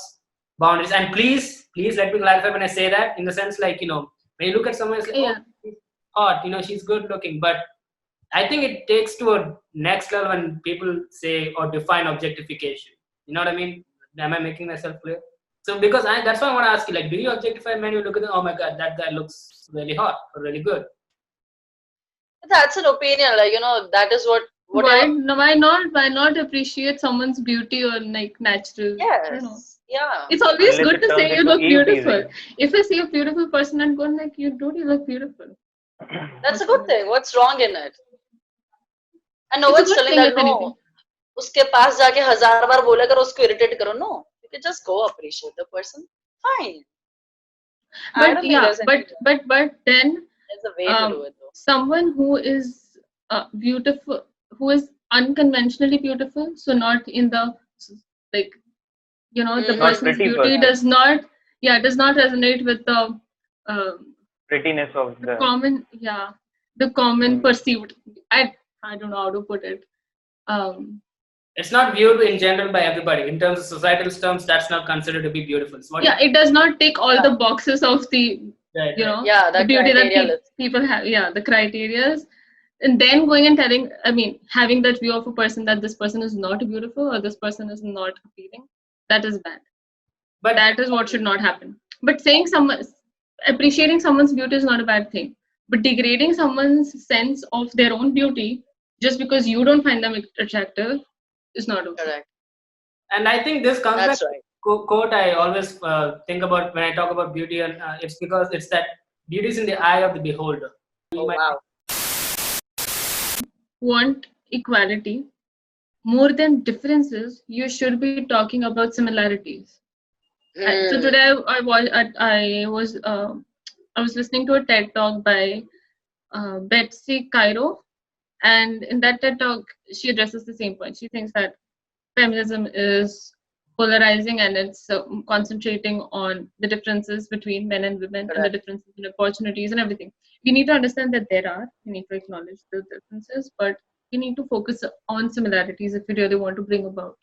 boundaries. And please let me clarify when I say that, in the sense, like, when you look at someone, it's like, Yeah. oh, she's hot, she's good looking. But I think it takes to a next level when people say or define objectification. You know what I mean? Am I making myself clear? So because that's why I want to ask you, like, do you objectify men? You look at them, oh my god, that guy looks really hot or really good. That's an opinion, like, that is what Why whatever. not appreciate someone's beauty or like natural? I don't know. Yes. Yeah. It's always Unless good it to turns say you into look eve beautiful. teasing. If I see a beautiful person and go like, you look beautiful. That's a good thing. What's wrong in it? And no It's a one's good telling thing, that if no. anything. उसके पास जाके 1000 बार बोला करो, उसको irritate करो. No, you can just go appreciate the person. Fine. I But don't think yeah, there's any, but then there's a way to do it though. someone who is beautiful, who is unconventionally beautiful, so not in the like, the Not person's pretty beauty person. does not resonate with the Prettiness of the. common perceived. I don't know how to put it. It's not viewed in general by everybody. In terms of societal terms, that's not considered to be beautiful. So what Yeah, it does not tick all the boxes of the right, right. Yeah, the that beauty that criteria list. people have. Yeah, the criterias. And then going and telling, having that view of a person that this person is not beautiful or this person is not appealing, that is bad. But That is what should not happen. But appreciating someone's beauty is not a bad thing. But degrading someone's sense of their own beauty just because you don't find them attractive is not okay. Correct. and I think this comes That's back right. quote I always think about when I talk about beauty, and it's because it's that beauty is in the eye of the beholder. Oh, wow. Want equality more than differences, you should be talking about similarities. So today I was listening to a TED talk by Betsy Cairo, and in that TED talk she addresses the same point. She thinks that feminism is polarizing and it's concentrating on the differences between men and women and the differences in opportunities and everything. We need to understand that we need to acknowledge those differences, but we need to focus on similarities if we really want to bring about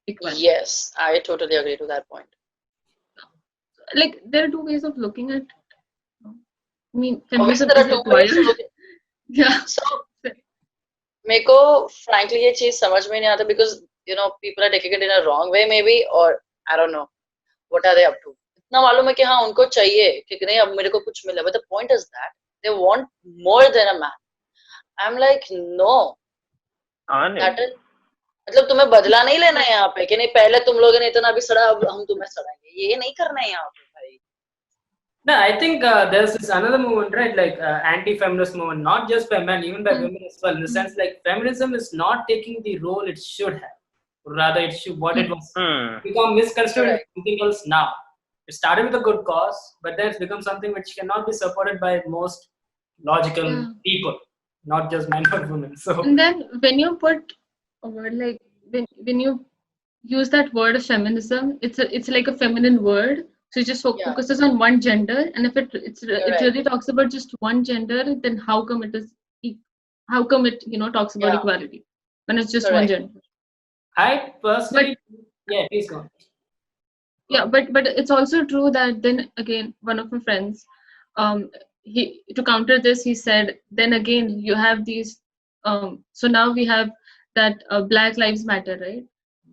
equality. Yes, I totally agree to that point. Like, there are two ways of looking at it. Obviously, feminism there is are two ways required. to look at. Yeah. So, मेरे को frankly ये चीज समझ में नहीं आता because people are taking it in a wrong way maybe, or I don't know what are they up to. इतना मालूम है कि हाँ उनको चाहिए कि नहीं अब मेरे को कुछ मिला, but the point is that they want more than a man. I'm like no. That is, मतलब तुम्हें बदला नहीं लेना है यहाँ पे कि नहीं पहले तुम लोगों ने इतना भी सड़ा अब हम तुम्हें सड़ाएंगे, ये नहीं करना है यहाँ पे भाई. No, I think there's this another movement, right? Like anti-feminist movement, not just by men, even by women as well. In the sense, like feminism is not taking the role it should have. rather it should what it was become misconstrued Correct. into something else now. It started with a good cause, but then it's become something which cannot be supported by most logical Yeah. people, not just men or women. So And then when you put a word like when you use that word of feminism, it's like a feminine word. So it just Yeah. focuses on one gender, and if it Correct. really talks about just one gender, then how come it is how come it talks about Yeah. equality when it's just one Correct. gender? I personally, yeah, please go on. Yeah, but it's also true that then again one of my friends, he to counter this he said then again you have these so now we have that Black Lives Matter, right?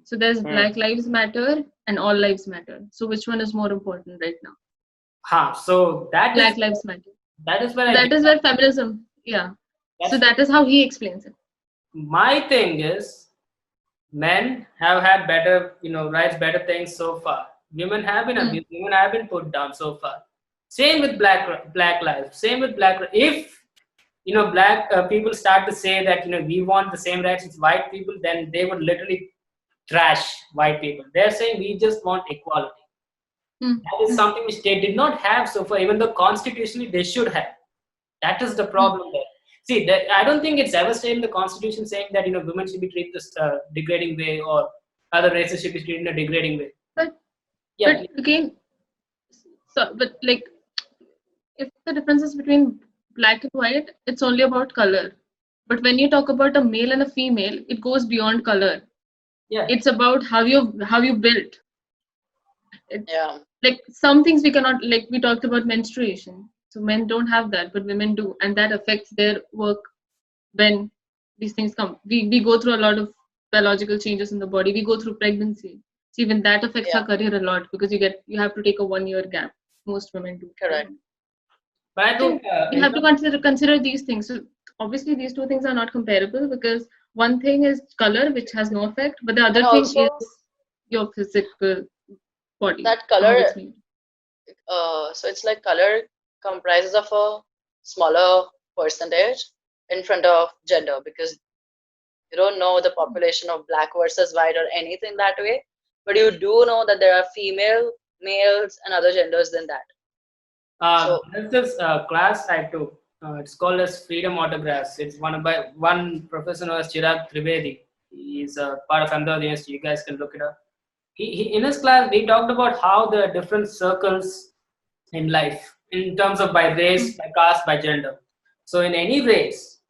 So there's Black Lives Matter and All Lives Matter. So which one is more important right now? So Black Lives Matter. that is where So I that is where feminism, yeah. So that's that is how he explains it. my thing is men have had better rights, better things so far. Women have been abused, women have been put down so far. Same with black lives, same with if black people start to say that we want the same rights as white people, then they would literally trash white people. They're saying we just want equality. That is something which they did not have so far, even though constitutionally they should have. That is the problem there. See, I don't think it's ever stated in the constitution saying that women should be treated this degrading way, or other races should be treated in a degrading way. But Yeah, but again, so but like if the difference is between black and white, it's only about color. But when you talk about a male and a female, it goes beyond color. yeah. It's about how you built. Yeah. Like some things we cannot, like we talked about menstruation. So men don't have that, but women do, and that affects their work when these things come. We go through a lot of biological changes in the body. We go through pregnancy. So even that affects Yeah. our career a lot because you have to take a 1 year gap. Most women do. Correct. But I think You have to consider these things. So obviously these two things are not comparable because one thing is color, which has no effect, but the other And thing also is your physical body. that how color, it's made. so it's like color comprises of a smaller percentage in front of gender, because you don't know the population of black versus white or anything that way, but you do know that there are female, males, and other genders than that. So there's this class I took. It's called as Freedom Autographs. It's by one professor known as Chirag Trivedi. He's part of Ahmedabad University. You guys can look it up. He in his class we talked about how the different circles in life in terms of by race, by caste, by gender. So in any race,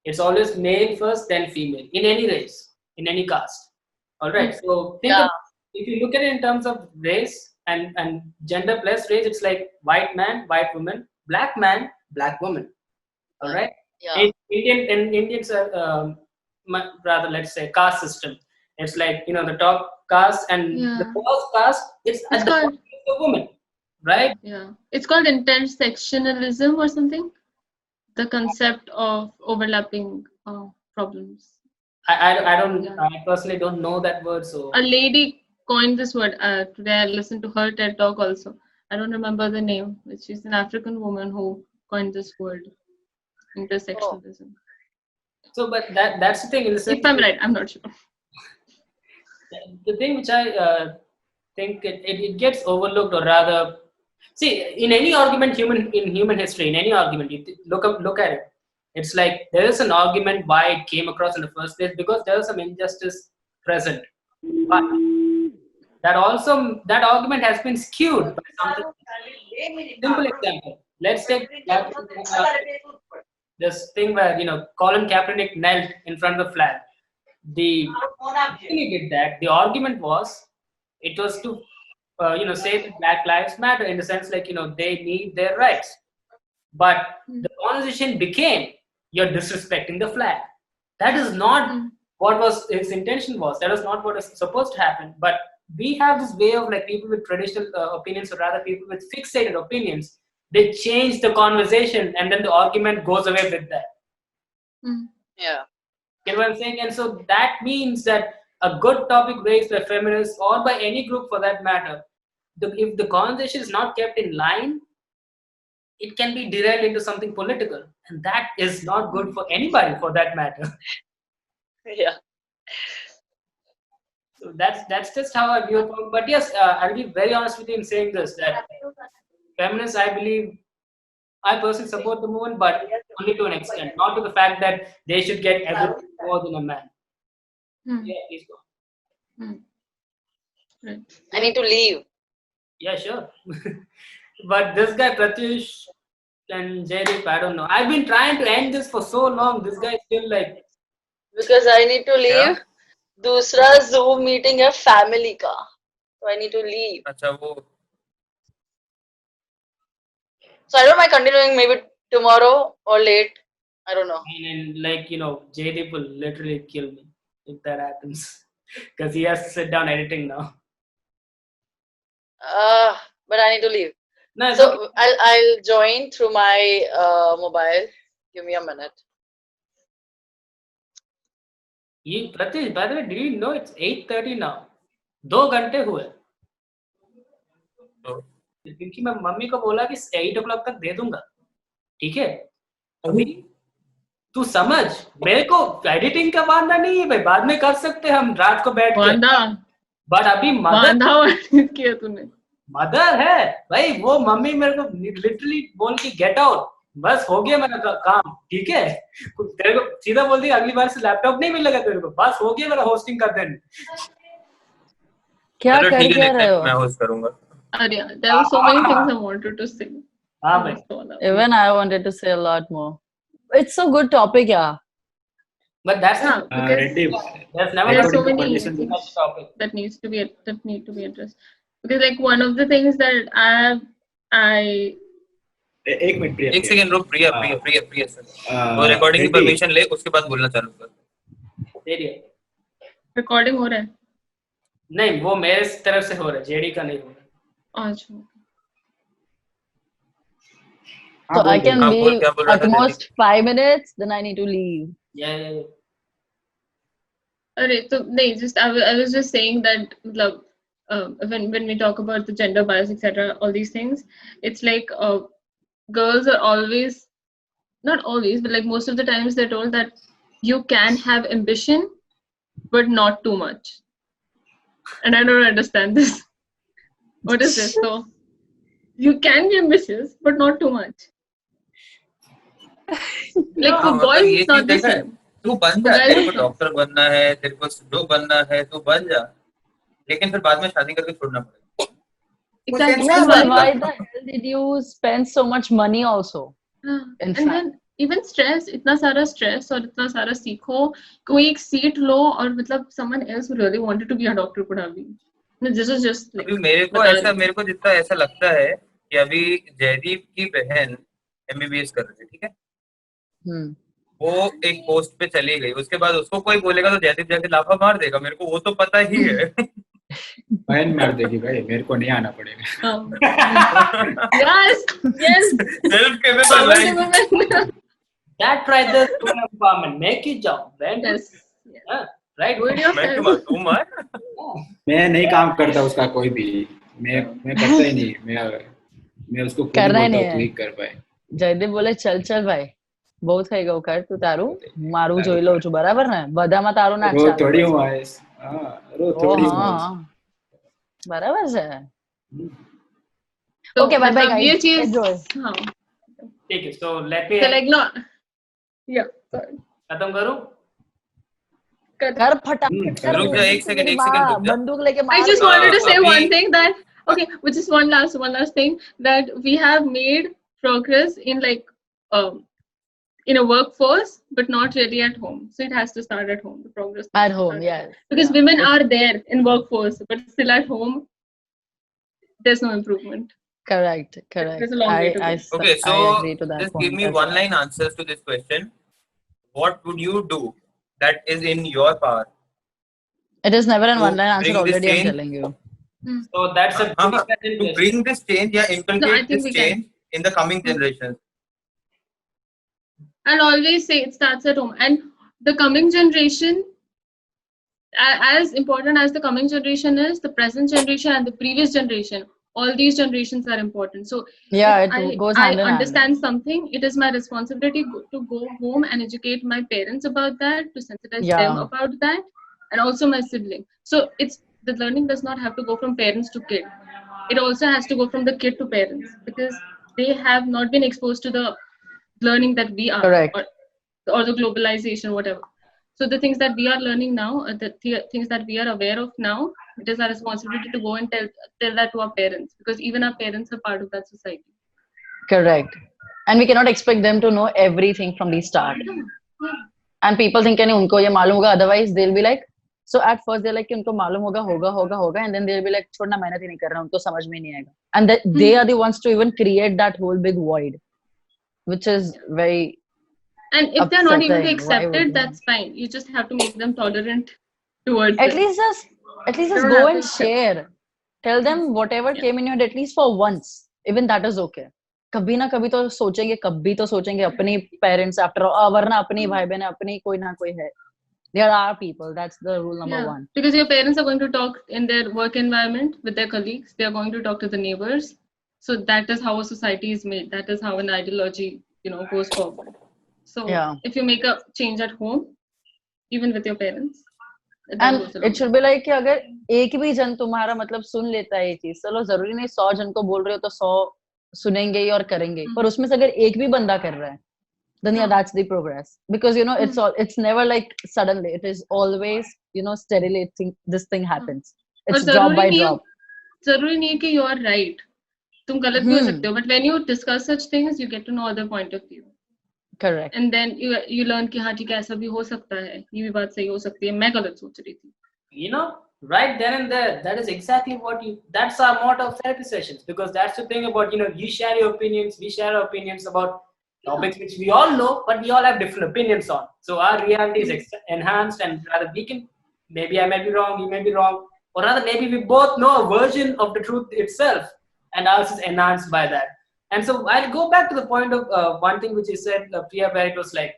it's always male first, then female. In any race, in any caste. All right. So think Yeah. of, if you look at it in terms of race and gender plus race, it's like white man, white woman, black man, black woman. All right. yeah, In Indians, rather let's say caste system. It's like the top caste and the Yeah. first caste. It's at the called- bottom is the woman, right? Yeah, it's called intersectionalism or something. The concept of overlapping problems. I personally don't know that word, so A lady coined this word. Today I listened to her TED talk also. I don't remember the name, but she's an African woman who coined this word, intersectionalism. but that's the thing in the sense. If I'm right, I'm not sure. The thing which I think it gets overlooked, or rather, see, in any argument, human history, in any argument, you look at it. It's like there is an argument why it came across in the first place, because there was some injustice present. But that argument has been skewed by something. Simple example. Let's take this thing where Colin Kaepernick knelt in front of the flag. The reason he did that, the argument was, it was to say that Black Lives Matter, in the sense like they need their rights. But the conversation became, you're disrespecting the flag. That is not what was his intention was. That was not what was supposed to happen. But we have this way of like people with traditional opinions, or rather people with fixated opinions. They change the conversation, and then the argument goes away with that. yeah, You know what I'm saying? And so that means that a good topic raised by feminists, or by any group for that matter, if the conversation is not kept in line, it can be derailed into something political. And that is not good for anybody for that matter. yeah. So that's just how I view it. But yes, I'll be very honest with you in saying this, that feminists, I believe, I personally support the movement, but only to an extent, not to the fact that they should get everything more than a man. Hmm. Yeah, please go. Right. I need to leave. Yeah, sure. But this guy Pratyush and Jaideep, I don't know. I've been trying to end this for so long. This guy is still like, Because I need to leave. क्या? दूसरा Zoom meeting है family का. So I need to leave. अच्छा वो So I don't mind continuing maybe tomorrow or late. I don't know. and like, Jaideep will literally kill me if that happens. Because he has to sit down editing now. But I need to leave. No, it's So okay. I'll join through my mobile. Give me a minute. Pratyush, by the way, did you know it's 8:30 now? 2 घंटे हुए. तो क्योंकि मैं mummy को बोला कि 8 o'clock तक दे दूंगा. ठीक है? अभी तू समझ, मेरे को एडिटिंग का बांधा नहीं है भाई, बाद में कर सकते हैं हम रात को बैठ के. बांधा बट अभी बांधा हुआ किया तूने. मदर है भाई, वो मम्मी मेरे को लिटरली बोल के गेट आउट, बस हो गया मेरा काम. ठीक है, तेरे को सीधा बोल दिया अगली बार से लैपटॉप नहीं मिलेगा तेरे को, बस हो गया मेरा होस्टिंग का दिन. क्या चलो कर ठीक है, क्या next रहे time हो? मैं होस्ट करूंगा. Arya, there were so many things I wanted to say. हाँ भाई. Even I wanted to say a lot more. It's so good topic, yeah. But that's Yeah, because Reddy, there's never there are been so according to many permission, things such topic. that need to be addressed. Because like one of the things that I एक minute प्रिया. एक second रुक, प्रिया हाँ. प्रिया sir वो recording की Reddy, permission ले, उसके बाद बोलना चालू कर. दे दिया. recording हो रहा है नहीं, वो मेरे तरफ से हो रहा है, जेडी का नहीं हो रहा. आज. So I can हाँ, बोल, leave क्या बोल रहा at था दीदी? most 5 minutes, then I need to leave. Yeah. Array, so no, just I was just saying that मतलब, when we talk about the gender bias, etc., all these things, it's like girls are always, not always, but like most of the times they're told that you can have ambition, but not too much. And I don't understand this. What is this? So you can be ambitious, but not too much. Like हाँ, for मतलब boys, ये it's not चीज the देखा है, same. तू बन जा, तेरे को डॉक्टर बनना है, तेरे को जो बनना है तू बन जा, लेकिन फिर बाद में शादी करके छोड़ना पड़ेगा. Exactly. Yeah, And but then- why the hell did you spend so much money also? हाँ, In and fact. then even stress, इतना सारा stress और इतना सारा सीखो, कोई एक सीट लो और मतलब someone else who really wanted to be a doctor could have been. No, this is just like अभी मेरे को जितना ऐसा लगता है कि अभी जयदीप की बहन MBBS कर रही है, ठीक है, वो एक पोस्ट पे चली गई, उसके बाद उसको कोई बोलेगा तो जयदीप जाके लाफा मार देगा, मेरे को वो तो पता ही है. बहन मार देगी भाई, मेरे को नहीं आना पड़ेगा. yes, yes. Self capable Power to life. women. That right there, women empowerment. Make it job. When Yes. right? Do it मैं क्यों yourself. मार, तू मार. मैं नहीं काम करता उसका कोई भी, मैं करता ही नहीं, मैं उसको खुद ही करना ही बोलता नहीं हूँ, है. तू ही कर भाई. જયદીપ બોલે ચલ ચલ ભાઈ બહુ થઈ ગયું કર તું તારું મારું જોઈ લઉં છું બરાબર ને બધામાં તારું નાક रो ચાલે थोड़ी પછી. हूँ आयस. हाँ, रो ઓ, थोड़ी हूँ હા, आयस. હા. બરાબર છે. So, Okay, bye bye मतलब ये guys. चीज, Enjoy. हाँ. Take it. So let me So like no, yeah. Sorry. खत्म करूं. कर फटाफट कर. रुक जा, एक सेकंड रुक जा. बंदूक लेके I मार. just wanted to say अभी- one thing that okay, which is one last thing that we have made progress in like in a workforce, but not really at home. So it has to start at home. The progress has At to home, start yes. because Yeah. women are there in workforce, but still at home, there's no improvement. Correct. There's a long way to go. Okay, so I agree to that just point give me as well. one line answers to this question. What would you do that is in your power? It is never an To one line answer bring this already, I'm change- telling you. So that's a pretty present to question. bring this change, yeah, No, I inculcate think this we can. change in the coming generations. I'll always say it starts at home. And the coming generation, as important as the coming generation is, the present generation and the previous generation, all these generations are important. So Yeah, if it goes I hand in hand. understand something, it is my responsibility to go home and educate my parents about that, to sensitize them Yeah. about that. and also my sibling. So it's the learning does not have to go from parents to kid. It also has to go from the kid to parents because they have not been exposed to the learning that we are, Correct. or the globalization, whatever. So the things that we are learning now, things that we are aware of now, it is our responsibility to go and tell that to our parents, because even our parents are part of that society. Correct. And we cannot expect them to know everything from the start. Yeah. And people think कि उनको ये मालूम होगा, otherwise they'll be like, so at first they're like कि उनको मालूम होगा, and then they'll be like, छोड़ना, मेहनत ही नहीं कर रहा, उनको समझ में नहीं आएगा. And they are the ones to even create that whole big void, which is very. And if they're not able to upsetting. Why accept would it, they? that's fine. You just have to make them tolerant towards At it. least just don't go have and to- share. Tell them whatever came in your head, at least for once. Even that is okay. कभी ना कभी तो सोचेंगे अपने parents after all, वरना अपने भाई बहन अपने कोई ना कोई है. There are people. That's the rule number one. Because your parents are going to talk in their work environment with their colleagues. They are going to talk to the neighbors. So that is how a society is made. That is how an ideology, goes forward. So Yeah. if you make a change at home, even with your parents, that And goes a long it should be like कि अगर एक भी जन तुम्हारा मतलब सुन लेता है ये चीज, चलो जरूरी नहीं 100 जन को बोल रहे हो तो 100 सुनेंगे ही और करेंगे, पर उसमें से अगर एक भी बंदा कर रहा है, then yeah, that's the progress. Because it's never like suddenly, it is always steadily this thing happens. It's और job by जरूरी नहीं job. जरूरी नहीं है कि you are right. तुम गलत भी हो सकते हो. But when you discuss such things, you get to know other point of view. Correct. And then you learn कि हाँ ठीक है ऐसा भी हो सकता है, ये भी बात सही हो सकती है, मैं गलत सोच रही थी. Right then and there, that is exactly that's our motto of therapy sessions, because that's the thing about, you share your opinions, we share our opinions about topics which we all know, but we all have different opinions on. So our reality is enhanced, and rather maybe I may be wrong, you may be wrong, or rather maybe we both know a version of the truth itself, and ours is enhanced by that. And so I'll go back to the point of one thing which you said, Priya, where it was like,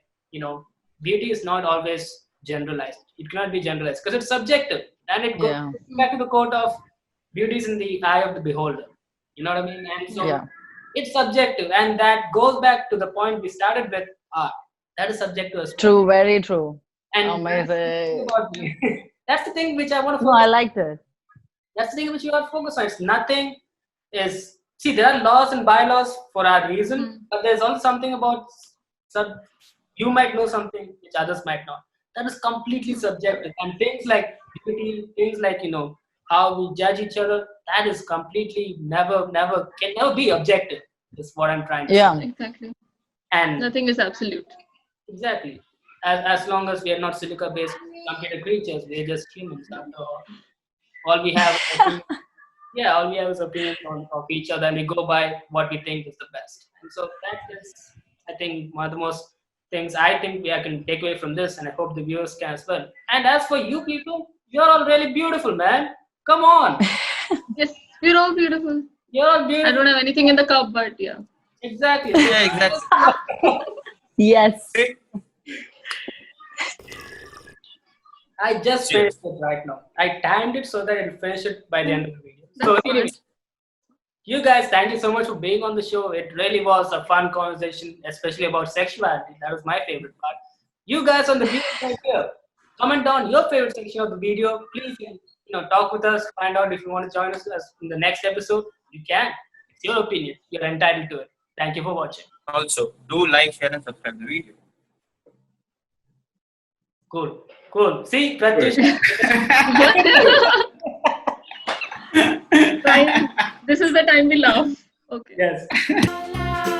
beauty is not always generalized. It cannot be generalized because it's subjective. And it goes back to the quote of beauty is in the eye of the beholder. You know what I mean? And so it's subjective. And that goes back to the point we started with art. That is subjective as well. True, very true. And Amazing. that's the thing which I want to No, focus I liked it. That's the thing which you are focused on. It's nothing is, see, there are laws and bylaws for our reason, but there's also something about you might know something which others might not. That is completely subjective. And things like beauty, things like, how we judge each other, that is completely can never be objective, is what I'm trying to say. Exactly. And nothing is absolute. Exactly. As long as we are not silica-based computer creatures, we're just humans. All we have is opinions of each other, and we go by what we think is the best. And so that is, I think, one of the most things I think I can take away from this, and I hope the viewers can as well. And as for you people, you're all really beautiful, man. Come on. Yes, we're all beautiful. You're all beautiful. I don't have anything in the cup, but yeah. Exactly. Yeah, exactly. Yes. I just finished it right now. I timed it so that I'll finish it by the end of the video. So anyway, you guys, thank you so much for being on the show. It really was a fun conversation, especially about sexuality. That was my favorite part. You guys on the video right here, comment down your favorite section of the video. Please, talk with us. Find out if you want to join us in the next episode. You can. It's your opinion. You're entitled to it. Thank you for watching. Also, do like, share, and subscribe the video. Cool. See, Pratyush. This is the time we laugh. Okay. Yes.